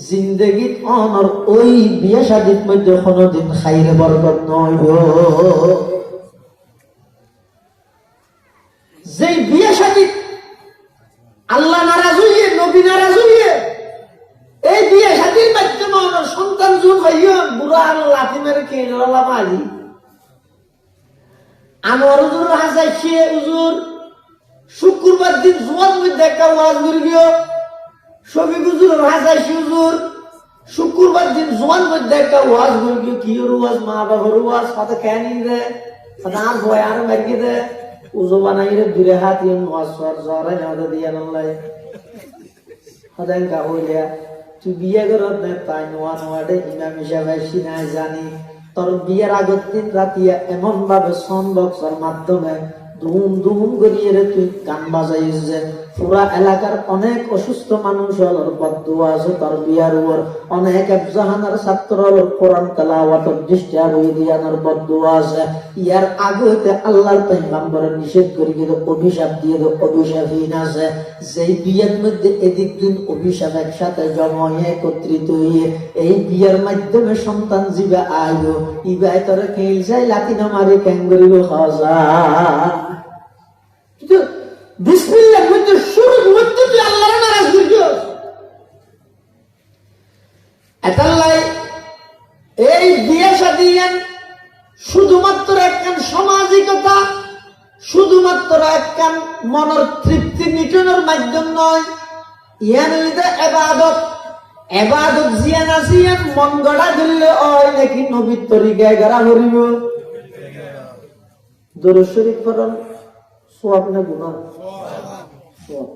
জিন্দগি অনর ওই বিয়ে শাদীর মধ্যে কোনোদিন খাইরে বরকত নয় যে বিয়ে শাদী আল্লাহ নারাজ হইয়ে নবী নারাজ হইয়ে এই বিয়ে শাদীর মাধ্যমে অনর সন্তান জুন হইয়া বুড়া লাঠি মেরে খেয়ে মাঝি আমার হুজুর হাসাই সে হুজুর শুক্রবার দিন জোয়ান মধ্যে একটা ওয়াজ করিও শফিক হুজুরের হাসাই হুজুর শুক্রবার দিন জোয়ান মধ্যে একটা ওয়াজ করিও কি ওয়াজ মা বাবার ওয়াজ সাথে কেন রে আর ভয় আর মারিয়ে দে উজো বানাই রে দূরে হাত ইন ওয়াজ সর জরে না দিয়া নলাই হদান কা হইলা তুই বিয়ে করত না তাই নোয়া নোয়াডে ইমাম হিসাবে সিনা জানি তোর বিয়ের আগের দিন রাতিয়া এমন ভাবে সাউন্ড বক্সের মাধ্যমে ধুম ধুম করিয়ে তুই গান বাজাইস যে পুরা এলাকার অনেক অসুস্থ মানুষ হল বদুয়া আছে তোর বিয়ার উপর অনেক একজাহানার ছাত্র হল কোরআন তেলাওয়াতের দৃষ্টি বই দিয়ানোর বদুয়া আছে ইয়ার আগে হইতে আল্লাহর পয়গম্বরের নিষেধ করে কিন্তু অভিশাপ দিয়ে অভিশাপহীন আছে যেই বিয়ের মধ্যে এদিক দিন অভিশাপ একসাথে জমা হয়ে একত্রিত হয়ে এই বিয়ের মাধ্যমে সন্তান জীবে আইব ইবাই তোরে খেল যাই লাথি না মারি ক্যাং করিব খাজা বিসমিল্লাহ মধ্যে শুরুর মধ্যে তুই আল্লাহর নারাজ করিস এতাল্লাই এই বিয়ে শাদী শুধুমাত্র একখান সামাজিকতা শুধুমাত্র একখান মনের তৃপ্তি মিটনের মাধ্যম নয় ইয়ান হইতে এবাদত এবাদত জিয়ান আসিয়ান মন গড়া দিলে ওই নাকি নবীর তরিকায় গড়া করিব দরুদ শরীফ পড়ন সওয়াব না গুনাহ সওয়াব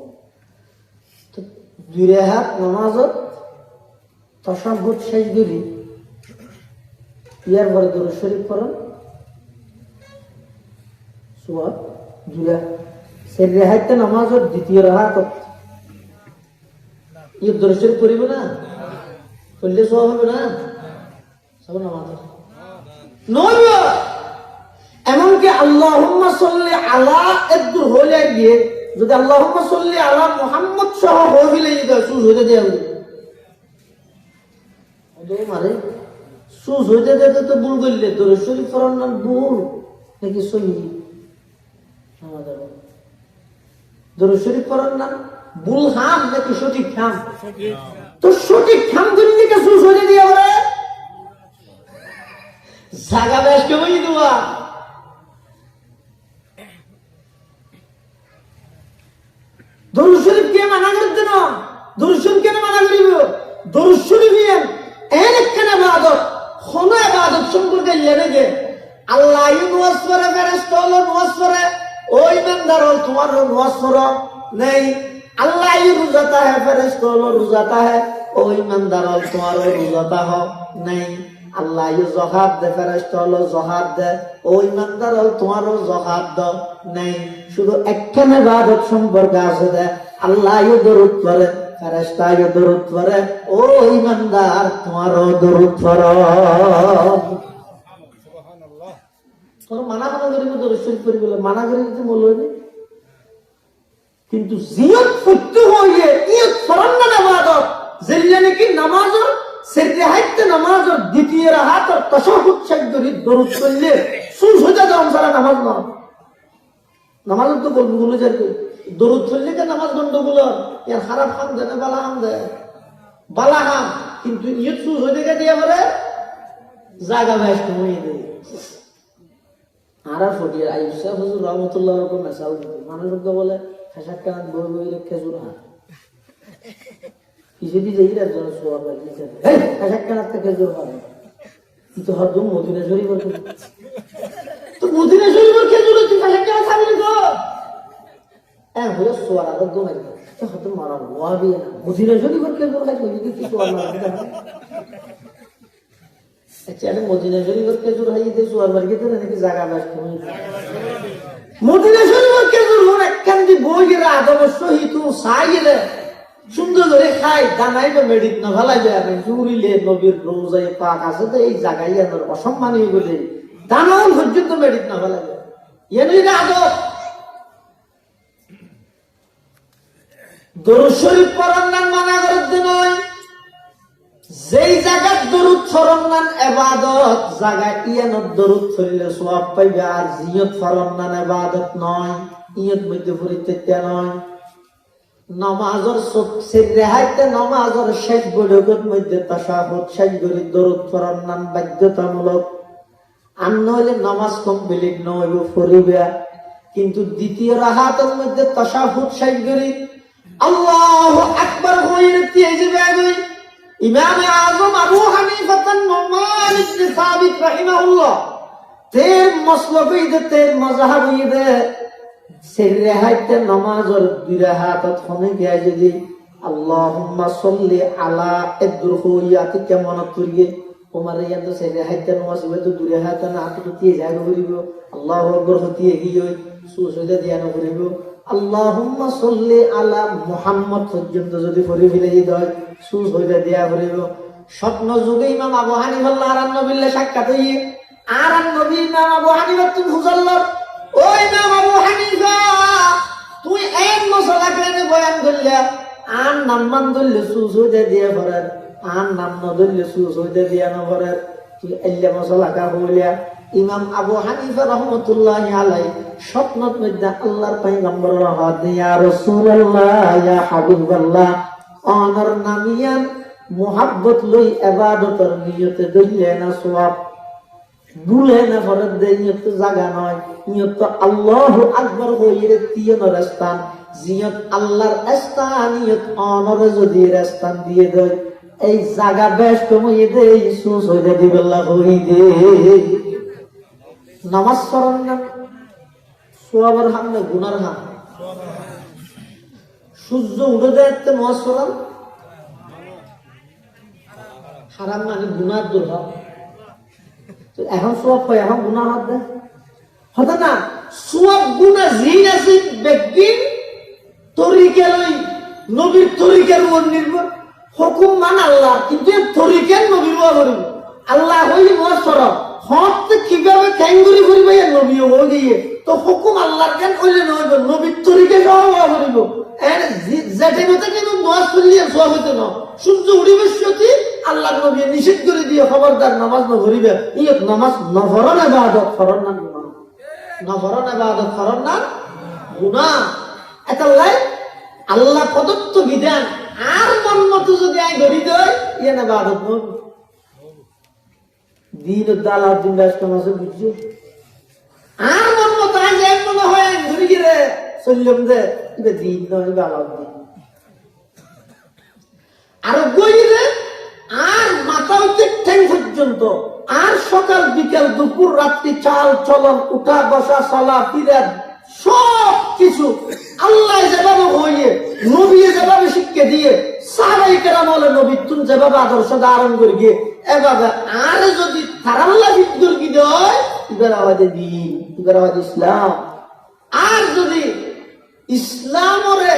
তো দুই রাকাত নামাজত তাশাহুদ শেষ করি ইয়ার পরে দরুদ শরীফ পড়ন সওয়াব দুই সেই রাকাত নামাজত দ্বিতীয় রাকাত এই দরুদ শরীফ পড়িব না করলে সব হবে না, সব নামাজ নয়। এমনকি আল্লাহুম্মা সাল্লি আলা একদূর হইলে গিয়ে যদি আল্লাহুম্মা সাল্লি আলা মুহাম্মদ সহ হইলে সুজ হইতে দেয়া মারে সুজ হইতে দিতে তো ভুল করলে তোর শরীফ ফরান নাম ভুল নাকি সহি? দরুদ শরীফ পড়ার নাম ভুল খাম নাকি সঠিক খাম? তো সঠিক খাম করে দিকে সুজ হইতে দিয়া বলে জাগা বেশ কেমন দেওয়া। দরুদ শরীফ কে মানা করতে না? দরুদ শরীফ কেন মানা করিব? দরুদ শরীফ এর একখানে ইবাদত, কোন ইবাদত সম্পর্কে লেগে আল্লাহ নওয়াজ করে ফেরেশতা হলো নওয়াজ করে, ওই ইমানদার হল তোমার নওয়াজ করো নেই। আল্লাহ রোজাতা है ফেরেশতা হলো রোজাতা है, ওই ইমানদার হল তোমার রোজাতা हो নেই। আল্লাহ যাকাত দে ফেরেশতা হলো যাকাত দে, ওই ইমানদার হল তোমার যাকাত দাও নেই। শুধু একখানে ইবাদত সম্পর্কে আছে দে আল্লাহ দরুদ করে ফেরেশতা দরুদ করে, ও ইমানদার তোমারও দরুদ করো। তোর মানা মানা করিব দরুদ শরীফ করিব মানা করি দিতে মূল্য নেই। কিন্তু জিয়ত ফুটতে হইয়ে ইয়ত ফরন্না ইবাদত যেটা নাকি নামাজের সেজদা হাইতে নামাজের দ্বিতীয় রাকাত তাশাহুদ শরীফ দরুদ করলে সুজদা দাম সারা নামাজ না। নামাজ তো বলবো গুলো যাবে দরুদ পড়লে কে নামাজ গন্ডগোল এর খারাপ কাম দেয় না বালা কাম দেয় বালা কাম, কিন্তু ইয়ত সুজদা কে দিয়া বলে জায়গা বেশ কমিয়ে দেয়। আর ফটিয়ার আইসা হুজুর রহমতুল্লাহ এরকম মেসাল দিতে মানুষ বলে ফেসাক কান বই বই খেজুর হাত কিছুদিন যাই রাজন সোয়া পাইছে ফেসাক কান খেজুর হাত কিন্তু হরদম মদিনা শরীফের তো মদিনা শরীফের খেজুর তুই ফেসাক কান খাবি তো হলো সোয়ার আদর দো মারি হয়তো মারা ওয়াবি না মদিনা শরীফের খেজুর খাই যদি কি সোয়ার মারা মদিনা শরীফের খেজুর হাইতে সোয়ার মার্কেটে নাকি জায়গা বেশ কমে মদিনা শরীফের খেজুর হল একখান দি বই গেলে আদম সহিত সাইলে সুন্দর করে খাই দানাই বা মেডিট না ভালাইবে আমি জুরিলে নবীর রোজায় পাক আছে তো এই জায়গায় আমার অসম্মানী বলে দানাও পর্যন্ত মেডিট না ভালাইবে এনই আদব। দরুদ শরীফ পড়ার নাম মানা করতে নয়, যেই জায়গায় দরুদ ফরন নান ইবাদত জায়গা ইয়ানত দরুদ ফরিলে সওয়াব পাইবে, আর জিয়ত ফরন নান ইবাদত নয়, ইয়ত মধ্যে পরিত্যাগ নয়। নামাজের সেজদা হাইতে নামাজের শেষ বৈঠকের মধ্যে তাশাহুদ শেষ করে দরুদ ফরন নান বাধ্যতামূলক, আর নইলে নামাজ কমপ্লিট নয় ফরিবে। কিন্তু দ্বিতীয় রাকাতের মধ্যে তাশাহুদ শেষ করে আল্লাহু আকবার কইরে দিয়ে যাবে ইমাম আযম আবু হানিফা নুমান ইবনে সাবিত রাহিমাহুল্লাহ তের মাসলাকে তের মাযহাব ইদে সেরে হাইতে নামাজের দুই রাকাত হনে গিয়া যদি আল্লাহুম্মা সাল্লি আলা ইদ্রুহিয়াতি কেমন করিয়ে ওমারে ইয়াতো সেরে হাইতে নামাজ হবে তো দুই রাকাত না আতো দিয়ে যায় করিব আল্লাহু আকবার হতিয়ে গিয়ে সুজদা দিয়া না করিব আল্লাহুম্মা সাল্লি আলা মুহাম্মদ পর্যন্ত যদি পড়ে ফেলে দেয় সুজ হইতে দেয়া করিব। স্বপ্ন যুগে ইমাম আবু হানিফা আর নবীর সাক্ষাৎ হইয়ে আর নবী ইমাম আবু হানিফা তুমি হুজুল্লাহ ও ইমাম আবু হানিফা তুই এক মশলা কেন বয়ান করলে আর নাম্মান ধরলে সুজ হইতে দিয়া পড়ার আর নাম না ধরলে সুজ হইতে দিয়া না পড়ার তুই এল্লা মশলা কা বলিয়া ইমাম আবু হানিফা রাহমাতুল্লাহি আলাইহি স্বপ্নত মধ্যে আল্লাহর পয়গম্বর রাহাত ইয়া রাসূলুল্লাহ ইয়া হাবিবাল্লাহ অনর নামিয়ান মুহাব্বত লই ইবাদতের নিয়তে দইলে না সওয়াব ভুলে না ফরজ দে নিয়ত জায়গা নয়, নিয়ত আল্লাহু আকবার হইরে তিয়নর স্থান জিয়ত আল্লাহর স্থান নিয়ত অনর যদি স্থান দিয়ে দেয় এই জায়গা বেশ কমিয়ে দে সুস হইতে দিবেল্লাহ হই দে। নামাজ পড়ার না সোয়াবের হাম না গুনার হাম? সূর্য উঠে যায় নামাজ পড়ার হারাম মানে গুনার দুর্ভাব। এখন সোয়াব পাই এখন গুনার হাত দেয় হতো না। সোয়াব গুনা জিন আছে ব্যক্তির তরিকা লই নবীর তরিকার উপর নির্ভর হুকুম মান আল্লাহ, কিন্তু তরিকেন নবীর করিব। আল্লাহ হইল মসর হতে কিভাবে খ্যাঙ্গুরি করিবে নবী ও দিয়ে, তো হুকুম আল্লাহর কেন কইলে নইব, নবীর তরিকে সহ করিব। যেটা কথা কিন্তু নামাজ পড়লিয়ে সব হইতে না, সূর্য উড়িবে সত্যি আল্লাহ নবী নিষেধ করে দিয়ে খবরদার নামাজ না ভরিবে। ইয়ত নামাজ নফরন ইবাদত, ফরন না গুনাহ, নফরন ইবাদত, ফরন না গুনাহ। এতাল্লাই আল্লাহ প্রদত্ত বিধান আর মন মতো যদি আই ধরি দেয় ইয়ে না ইবাদত নয়। দিন দালাউদ্দিন ব্যস্ত মাসে বুঝছো, আর মন মতো আজ এক মনে হয় ধরি গিয়ে চললাম যে এটা দিন নয় দালাউদ্দিন। আর গইরে আর মাথা হইতে ঠ্যাং পর্যন্ত, আর সকাল বিকেল দুপুর রাত্রি চাল চলন উঠা বসা চলা ফিরা সব কিছু আল্লাহ যেভাবে হইয়ে নবী যেভাবে শিক্ষা দিয়ে সাহাবাই কেরাম হলে নবী তুমি যেভাবে আদর্শ ধারণ করি গিয়ে এভাবে আর যদি তারাল্লাহ বিদ্যুৎ কি দেয় এবার আমাদের দিন, এবার আমাদের ইসলাম। আর যদি ইসলামরে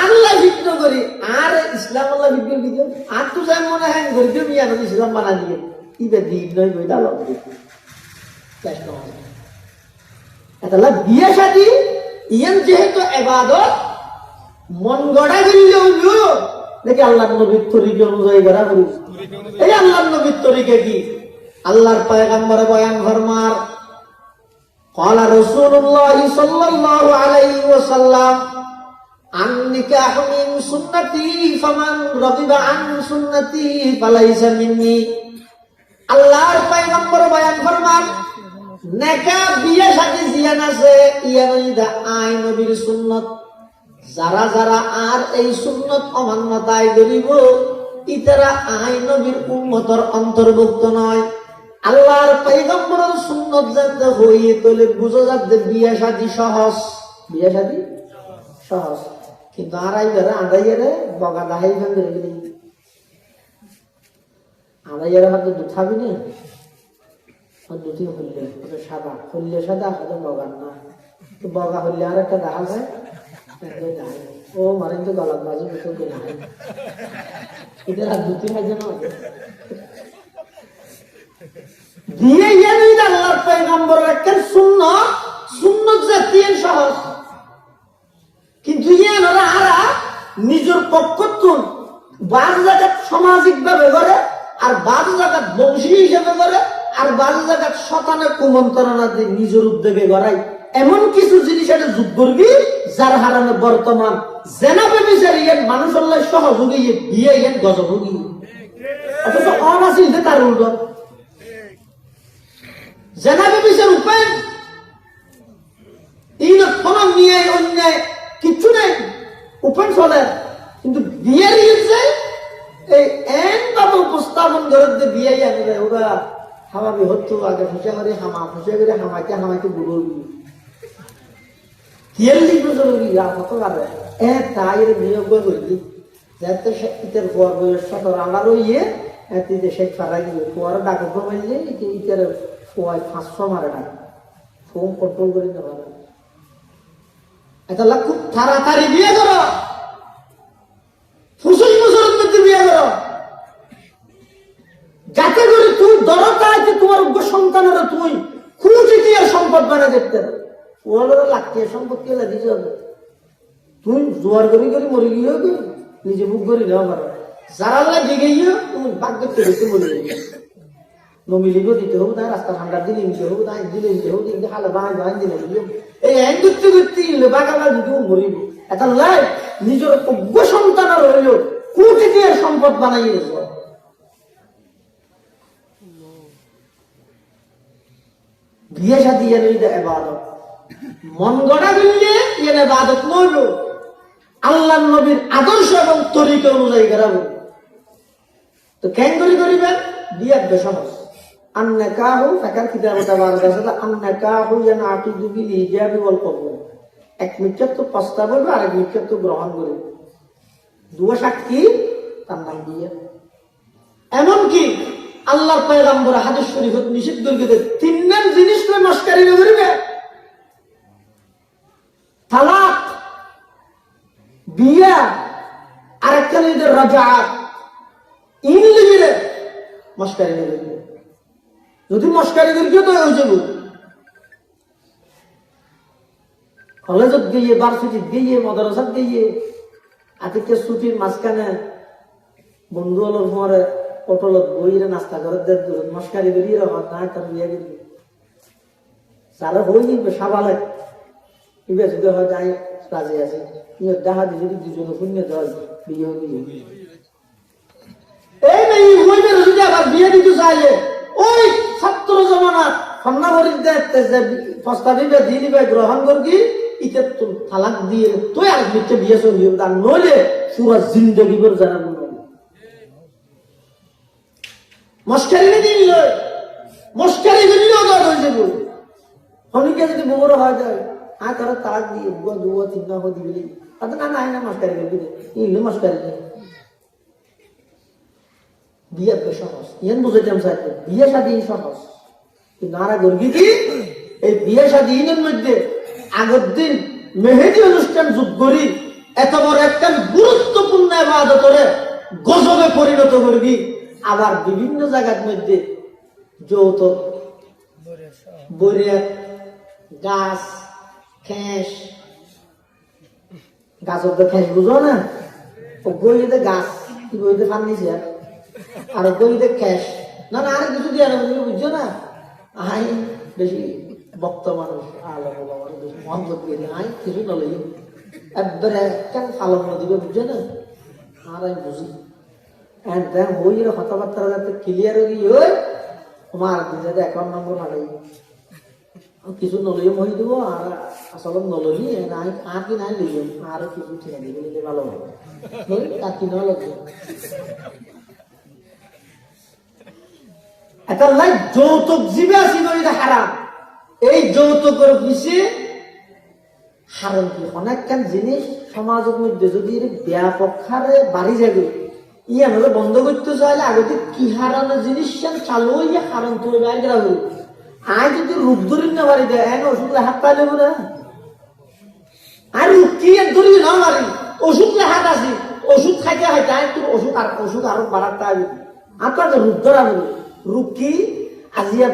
আল্লাহ বিঘ্ন করি আর ইসলাম আল্লাহ বিঘ্ন কি দেয় আর তো যাই মনে হয় গরিব মিয়া ইসলাম বানা দিয়ে ইবে দিন নয় বই দাল এটা বিয়ে শাদী ইয়ান যেহেতু ইবাদত মন গড়া গিয়ে দেখি আল্লাহর নবীর তরিকা অনুযায়ী করা করি। এই আল্লাহর নবীর তরিকা কি? আল্লাহর পয়গম্বর বয়ান ফরমার قال رسول الله صلى الله عليه وسلم النكاح من سنتي فمن رغب عن سنتي فليس مني। আল্লাহর পয়গম্বর বয়ান ফরমান নেকা বিয়ে শাদী জিয়ান আছে ইয়ানইদা আই নবীর সুন্নাত, যারা যারা আর এই সুন্নাত অমান্যতায় করিব ইতারা আই নবীর উম্মতের অন্তর্ভুক্ত নয়। আল্লাহর পয়গম্বরের সুন্নাত জানতে হইয়ে তোলে বুঝা যাচ্ছে বিয়ে শাদী সহজ, বিয়ে শাদী সহজ, কিন্তু আর আইবারে আদাইয়ারে বগা দাহাই ভাঙ করে গেলি আদাইয়ারে হাতে দুঠাবি না দুটি হইলে সাদা হইলে সাদা হাতে বগার না, তো বগা হইলে আর একটা দেখা যায় ও মানে তো গলার বাজে ভিতর না এদের আর দুটি হয় যেন দিয়ে ইয়ানিদ আল্লাহর পয়গম্বরের একটা সুন্নাত, সুন্নাত জাতীয় সহজ, কিন্তু ইয়ানরা আরা নিজের পক্ষতুন বাজ জায়গা সামাজিক ভাবে করে আর বাজ জায়গা বংশী হিসেবে করে আর বাজ জায়গা শতানে কুমন্ত্রণা দিয়ে নিজের উদ্যোগে গড়াই এমন কিছু জিনিস এটা যুগ করবি যার হারানে বর্তমান জেনাবে বিচারি ইয়ান মানুষ আল্লাহ সহযোগী বিয়ে ইয়ান গজভোগী অথচ অনাসিল যে তার উল্টো জেনাবে বিচার উপায় এই কোনো নিয়ে অন্যায় কিচ্ছু নেই, ওপেন চলে, কিন্তু বিয়ে দিয়েছে এই এন বাবা উপস্থাপন করে বিয়ে আনে দেয় ওরা হামাবি হতো আগে ফুসা করে ফুসা করে হামাইতে বুড়ো তেল লিখবে জরুরি হতো পারে তাই নিয়োগ করি যাতে ইটার পর বয়স 17 আমারও ইয়ে সে ফারাই গিয়ে পরে ডাকে কমাইলে ইটার 500 মারে ডাকে ফোন কন্ট্রোল করে নিতে পারে। এটা খুব তাড়াতাড়ি বিয়ে করো, 25 বছরের মধ্যে বিয়ে করো, যাতে করে তুই দরকার তোমার উগ্র সন্তানেরা তুই কোটি টিয়ার সম্পদ বানা দেখতে ওরা লাগতে সম্পত্তি হলে দিতে হবে। তুই জোয়ার করি করি মরে গিয়ে হবে নিজে বুক করি দেওয়া পারো, যারা লাগে গিয়ে তুমি বাক দেখতে দেখতে বলে নমিলিগো দিতে হোক তাই রাস্তা ঠান্ডার দিলে নিতে হোক তাই দিলে নিতে হোক কিন্তু হালে বাহাই বাহাই দিলে এই এক করতে করতে বাগালা দিতে মরিব। এটা লাই নিজের অজ্ঞ সন্তানের হইল কোটি টিয়ার সম্পদ বানাইয়ে দেব। বিয়ে সাথে ইবাদত মন গড়া দিলে ইবাদত নইল, আল্লাহ নবীর আদর্শ এবং তরিকা অনুযায়ী করাবো। তো কেন করিবেন বিয়ে সহজ আন্নাকাহু ফাকার কিতাবে তাবারাক আছে আন্নাকাহু ইয়ানাকিদু বিল ইজাবি ওয়াল কবুল, এক মিথ্যা তো প্রস্তাব হবে আর এক মিথ্যা তো গ্রহণ করবে, দুয়া সাক্ষী তার নাম বিয়ে। এমনকি আল্লাহর পয়গম্বর হাদিস শরীফত নিষিদ্ধ করে তিন নাম জিনিস করে মস্কারি করিবে, তালাক, বিয়া, আর একটা রাজাত, ইনলিমিরে মস্কারি নেবে, যদি মস্কারি করি তো হয়ে যাব। কলেজত গিয়ে, ভার্সিটিত গিয়ে, মাদ্রাসাত গিয়ে, আতিকে ছুটির মাঝখানে বন্ধু অলর পরে পটলত বইরে নাস্তা করে দূর মস্কারি বেরিয়ে রাখা না তার বিয়ে করি সারা হয়ে যাবে সাবালে ইবে যদি হয় যাই রাজি আছে দেখা দিয়ে যদি দুজনে শূন্য দেওয়া বিয়ে দিয়ে এই মেয়ে হইবে যদি আবার বিয়ে দিতে চাইলে ওই ছাত্র জমানার সন্নাবরীর প্রস্তাবিবে দিয়ে দিবে গ্রহণ করবি ইতে তালাক দিয়ে তুই আর মিথ্যে বিয়ে চলবি তার নইলে পুরো জিন্দগি করে জানাবো মস্কারি দিন লয় মস্কারি দিলেও দর হয়ে যাবো। অনেকে যদি বড় হয় যায় আর তারা তালাক দিয়ে দুয়া তিন দিবি তাতে না না না মস্কারি করবি ইলে মস্কারি নেই বিয়ে সহজ ইয়ান বুঝাইতাম চাই বিয়ে শাদী সহজ কিন্তু আর গর্বি কি এই বিয়ে শাদীনের মধ্যে আগের দিন মেহেদি অনুষ্ঠান যোগ করি এত বড় একটা গুরুত্বপূর্ণ ইবাদতরে গজবে পরিণত করবি। আবার বিভিন্ন জায়গার মধ্যে যৌতুক বরিয়াত গাছ খেস গাছের তো খেস বুঝো না ও গইতে গাছ কি গইতে ফার্নিচার আর গইতে খেস না না আর কিছু দিয়ে বুঝছো না আই বেশি বক্ত মানুষ আলো বেশি মহব্বত দিয়ে আই কিছু নলই একবারে কেন ফালন দিবে বুঝছো না আর আমি বুঝি বইয়ের কথাবার্তা যাতে ক্লিয়ার হয়ে গিয়ে তোমার দিতে অ্যাকাউন্ট নম্বর ভালোই কিছু নলইও মহি দেবো আর আসলে নলই নাই আর কি নাই লিখব আর কিছু ঠিক দিবে নিলে ভালো হবে আর কি নেওয়া লাগবে একটা লাই যৌতুক জীবে আসি এটা হারাম। এই যৌতুকের পিছিয়ে হারাম কি অনেক জিনিস সমাজের মধ্যে যদি ব্যাপক হারে বাড়ি যাবে ইয়া হলে বন্ধ করতে চাইলে আগে কি হারানো জিনিস চালু হইয়া হারান তো বাইরা হই আয় যদি রূপ ধরি না বাড়ি দেয় হ্যাঁ ওষুধ হাত পাইলে বলে আর রূপ কি ধরি না মারি ওষুধ হাত আসি ওষুধ খাইতে খাইতে আয় তোর ওষুধ আরো বাড়াতে হবে আর তো রূপ ধরা বলি রূপ কি আজিয়া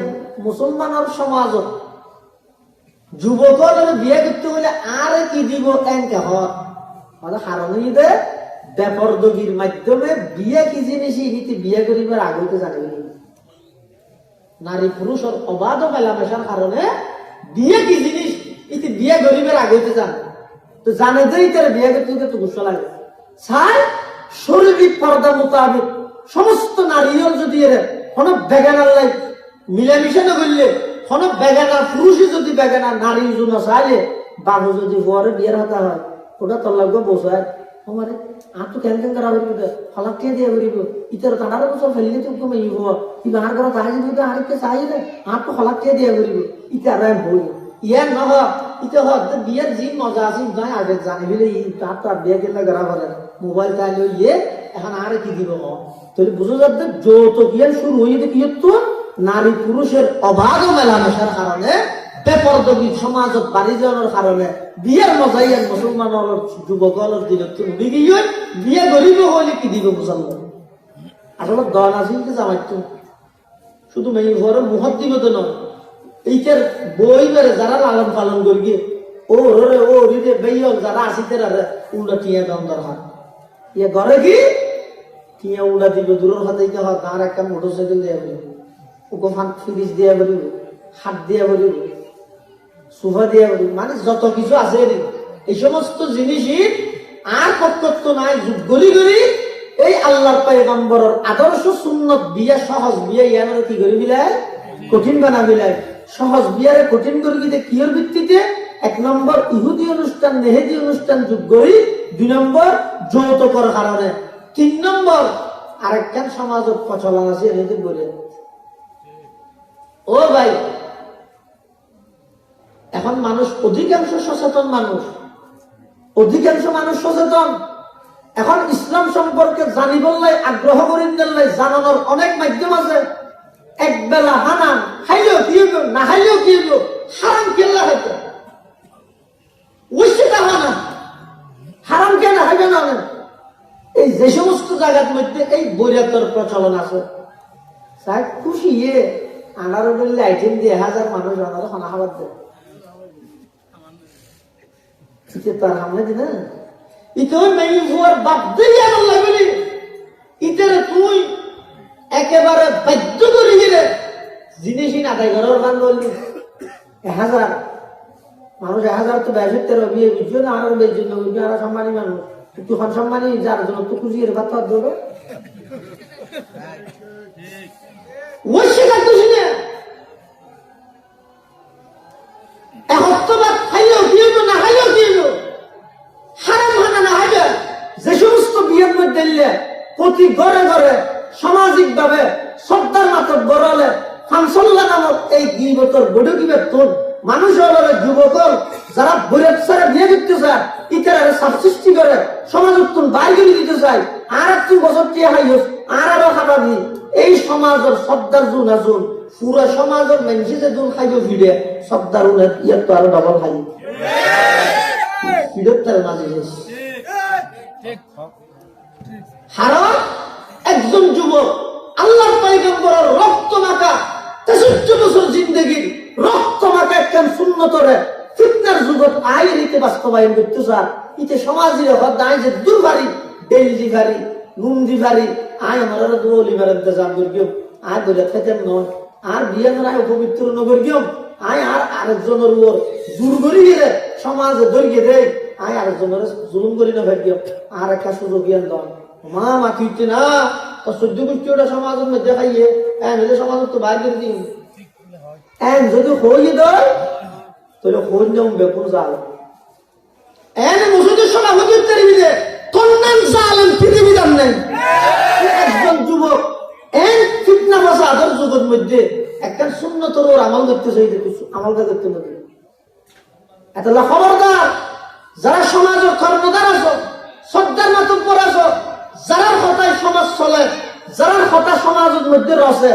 মুসলমানের সমাজত যুবকর বিয়ে করতে হলে আর কি দিব এনকে হয় হারানো দে বেপরদগির মাধ্যমে বিয়ে কি জিনিস ইতি বিয়ে করিবার আগতে জানিব নারী পুরুষের অবাধ মেলামেশার কারণে বিয়ে কি জিনিস ইতি বিয়ে করিবার আগতে জানে তো জানে যে ইতার বিয়ে করতে তো গুসা লাগে চাই শরীরিক পর্দা মোতাবেক সমস্ত নারীও যদি এর কোন বেগানার লাই মিলামিশা না করলে কোন বেগানা পুরুষই যদি বেগানা নারী জন্য চাইলে বাবু যদি হওয়ারে বিয়ের হাতা হয় ওটা তোর লাগবে বসায় আমারে আর তো কেন করা হইব ফলাক কে দিয়ে হইব ইতার তাড়ার বছর ফেললে তো কমে হইব ই বাহার করা তাই যদি আরেকটা চাইলে আর তো ফলাক কে দিয়ে হইব ইতার রায় বই ইয়ার নহ ইতে হত বিয়ের জি মজা আছে তাই আগে জানি বলে ই তার বিয়ে কেন করা করে মোবাইল চাইলে ইয়ে এখন আর কি দিব তাহলে বুঝো যাচ্ছে যৌতুক ইয়ার শুরু হইতে কি তো নারী পুরুষের অবাধ মেলামেশার কারণে বেপরদগি সমাজত বাড়ি যাওয়ার কারণে বিয়ের মজাই মুসলমানের যুবকর দিনত বিয়ে বিয়ে গরিব হলে কি দিব মুসলমান আসলে দল আছে জামাইত শুধু মেয়ে ঘরে মুহত দিব তো নয় এইটার বই বেড়ে যারা লালন পালন করি ও রে ও রে বেইল যারা আসিতে উল্টা টিয়া দাম দরকার ইয়ে ঘরে কি টিয়া উল্টা দিব দূরের হাতে হয় তার একটা মোটরসাইকেল দেওয়া বলিব ওকে ফ্রিজ দেওয়া বলিব হাত দেওয়া বলিব সোফা দিয়া বলি মানে যত কিছু আছে এই সমস্ত জিনিসই আর কর্তব্য নাই যুগ গড়ি গড়ি এই আল্লাহর পয়গম্বরের আদর্শ সুন্নত বিয়া সহজ বিয়া ইয়ানোর কি করি বিলায় কঠিন বানা বিলায় সহজ বিয়ারে কঠিন করি দিতে কিয়র ভিত্তিতে এক নম্বর ইহুদি অনুষ্ঠান মেহেদি অনুষ্ঠান যুগ গড়ি দুই নম্বর যৌতুকের কারণে তিন নম্বর আরেকখান সমাজত প্রচলন আছে এনে বলে ও ভাই এখন মানুষ অধিকাংশ সচেতন মানুষ সচেতন এখন ইসলাম সম্পর্কে জানিবার লাই আগ্রহ করেন লাই জানানোর অনেক মাধ্যম আছে এক বেলা হানান খাইলেও কি হইব না খাইলেও কি হইব হারাম কেল্লা হইতো ওই সেটা হানা হারাম কেন হইবে না এই যে সমস্ত জায়গার মধ্যে এই বৈরাগ্যের প্রচলন আছে। স্যার খুশি আনার লাইটিং দিয়ে হাজার মানুষ আনার খানা খাবার দেয় তার সামনে দিন ইতেও মেয়ে হওয়ার বাদ দিয়ে আমার লাগলি ইতেরে তুই একেবারে বাধ্য করে গেলে জিনিসই না তাই ঘরের গান বললি 1000 মানুষ 1000 তো ব্যবসার বিয়ে বুঝছো না আর বের জন্য বুঝবি আর সম্মানী মানুষ তুই সম্মানী যার জন্য তুই খুশি এর ভাত দেবে ওই শেখার তো শুনে একত্রবাদ খাইলেও কি হইব না খাইলেও কি হইব হারাম হানা না হবে যে সমস্ত বিয়ের মধ্যে প্রতি ঘরে ঘরে সামাজিক ভাবে শ্রদ্ধার মাত্র বড়লে ফাংশনলা নামক এই 2 বছর বড় কি বেতন মানুষ হল যুবক যারা বৈরাগ ছাড়া বিয়ে করতে চায় ইতারা সৃষ্টি করে সমাজ উত্তম বাইরে দিতে চায় আর 2 বছর টিয়া হাইস আর আরো খাবাবি এই সমাজের শ্রদ্ধার জুন আজুন পুরো সমাজের মানুষে যে জুন খাইব ফিরে শ্রদ্ধার উনের ইয়ার তো আরো ডবল খাই ফিরত তার মাঝে হারা একজন যুবক আল্লাহর পয়গম্বরের রক্ত মাখা 63 বছর জিন্দেগি রক্ত মাখা একখান সুন্নতরে ফিতনার যুগত আই রীতি বাস্তবায়ন করতে চান ইতে সমাজের হদায় যে দুর্বারি ডেইলি ভারি নুন্দি ভারি আয় আমার দুলি ভারের ইন্তজাম করিও আর বলে খেতেন নয় আর বিয়ে নয় পবিত্র নগরিও আয় আর আরেকজনের উপর জোর করি গেলে সমাজে দৈর্ঘ্য দেয় আয় আরেকজনের জুলুম করি না ভাগ্য আর একটা সুযোগ জ্ঞান দেন মা মাথিতে না তো 14 গোষ্ঠী ওটা সমাজের মধ্যে খাইয়ে এনে সমাজের তো বাইরে করে দিন যদি হয়ে দেয় তাহলে হয়ে নিয়ম বেকুন জাল এনে মুসুদের সময় হতে তেরিবিদে কন্যান জালেন পৃথিবীদার নেই একজন যুবক এন ফিতনা বাসা আদর যুগের মধ্যে একটা সুন্নতর ওর আমল করতে চাই আমলটা করতে মধ্যে এত খবরদার যারা সমাজের কর্মদার আছো শ্রদ্ধার মাতব্বর আছো যারার কথায় সমাজ চলে যারার কথা সমাজের মধ্যে রসে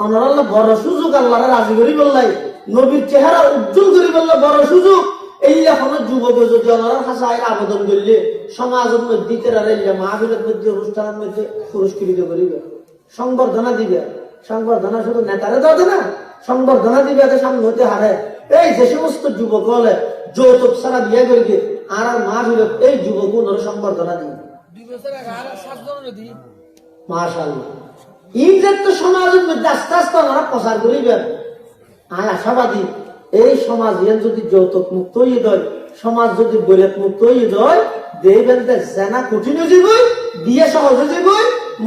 আমরা আল্লাহ বড় সুযোগ আল্লাহ রাজি করি বললাই নবীর চেহারা উজ্জ্বল করি বললে বড় সুযোগ এই এখনো যুবক যদি আল্লাহর হাসায় আবেদন করলে সমাজের মধ্যে মাহফিলের মধ্যে অনুষ্ঠানের মধ্যে পুরস্কৃত করিবে সংবর্ধনা দিবে সংবর্ধনা শুধু নেতারে দেওয়া না সংবর্ধনা দিবে সামনে হতে হারে এই যে সমস্ত যুবক হলে যৌতুক ছাড়া বিয়ে করিবে আর মাহফিল এই যুবক ওনারা সংবর্ধনা দিবে মাশাআল্লাহ ইনজের তো সমাজের মধ্যে আস্তে আস্তে ওনারা প্রচার করিবেন আর আশাবাদী এই সমাজ যদি যৌতুক মুক্ত হয়ে যায় সমাজ যদি বৈরাগ মুক্ত হয়ে যায় দেখবেন যে জেনা কঠিন হয়ে যাবে বিয়ে সহজ হয়ে যাবে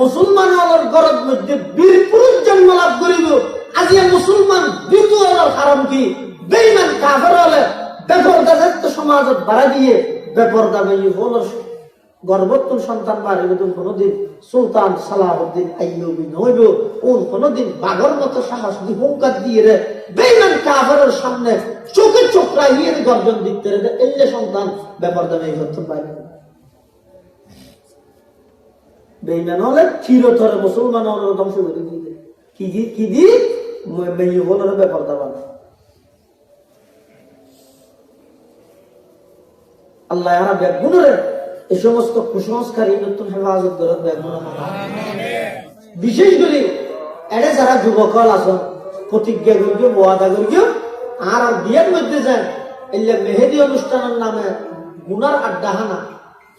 মুসলমান হওয়ার ঘরের মধ্যে বীর পুরুষ জন্ম লাভ করিব আজি মুসলমান বিধু হওয়ার কারণ কি বেঈমান কাফের হলে বেপরদা তো সমাজত বাড়া দিয়ে বেপরদা মেয়ে হল গর্ভোত্তম সন্তান বাড়িবে তুমি কোনদিন সুলতান সালাহউদ্দিন আইয়ুবী নইব ওন কোনদিন বাঘর মতো সাহস দি হুঙ্কার দিয়ে রে বেঈমান কাফেরের সামনে চোখে চোখ রাখিয়ে গর্জন দিতে রে এলে সন্তান বেপরদা মেয়ে হতে পারে বেঈমান হলে চিরতরে মুসলমান হলে ধ্বংস করে দিবে কি দি মেয়ে হল বেপরদা বানা আল্লাহ এরা ব্যাগুণরে এই সমস্ত কুসংস্কারী নতুন হেফাজত করে ব্যাগুণ বিশেষ করে এড়ে যারা যুবক আছেন প্রতিজ্ঞা করিও ওয়াদা করিও আর বিয়ের মধ্যে যায় এলে মেহেদি অনুষ্ঠানের নামে গুনার আড্ডাহানা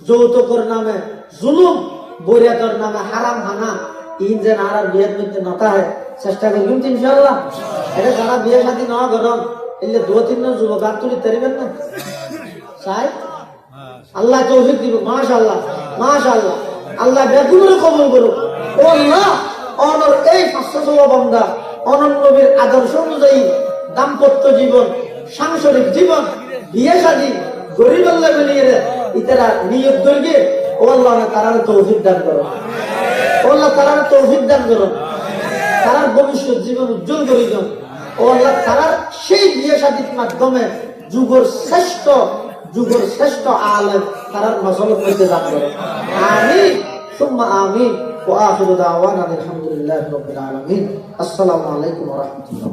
যৌতুকের নামে জুলুম বৈরাগের নামে হারাম হানা ইন যেন আর বিয়ের মধ্যে নতা হয় চেষ্টা করি কিন্তু ইনশাআল্লাহ এটা যারা বিয়ে শাদী না করেন এলে 2-3 জন যুবক আর তুলি তারিবেন না চাই আল্লাহ তৌফিক দিব মাশাআল্লাহ মাশাআল্লাহ আল্লাহ বেগুনের কবুল করুক ও আল্লাহ অনর এই 500 বান্দা অনন্ত নবীর আদর্শ অনুযায়ী দাম্পত্য জীবন সাংসারিক জীবন বিয়ে শাদী গরিব আল্লাহ মিলিয়ে ইতারা নিয়ত করিয়ে ও আল্লাহ তারার তৌফিক দান করো ও আল্লাহ তারার তৌফিক দান করো তারার ভবিষ্যৎ জীবন উজ্জ্বল করে দাও ও আল্লাহ তারার সেই বিয়ে শাদীর মাধ্যমে যুগের শ্রেষ্ঠ আলেম তারার মসলক হইতে দান করো আমিন সুম্মা আমিন ওয়া আখিরু দাওয়ানা আলহামদুলিল্লাহি রাব্বিল আলামিন আসসালামু আলাইকুম ওয়া রাহমাতুল্লাহ।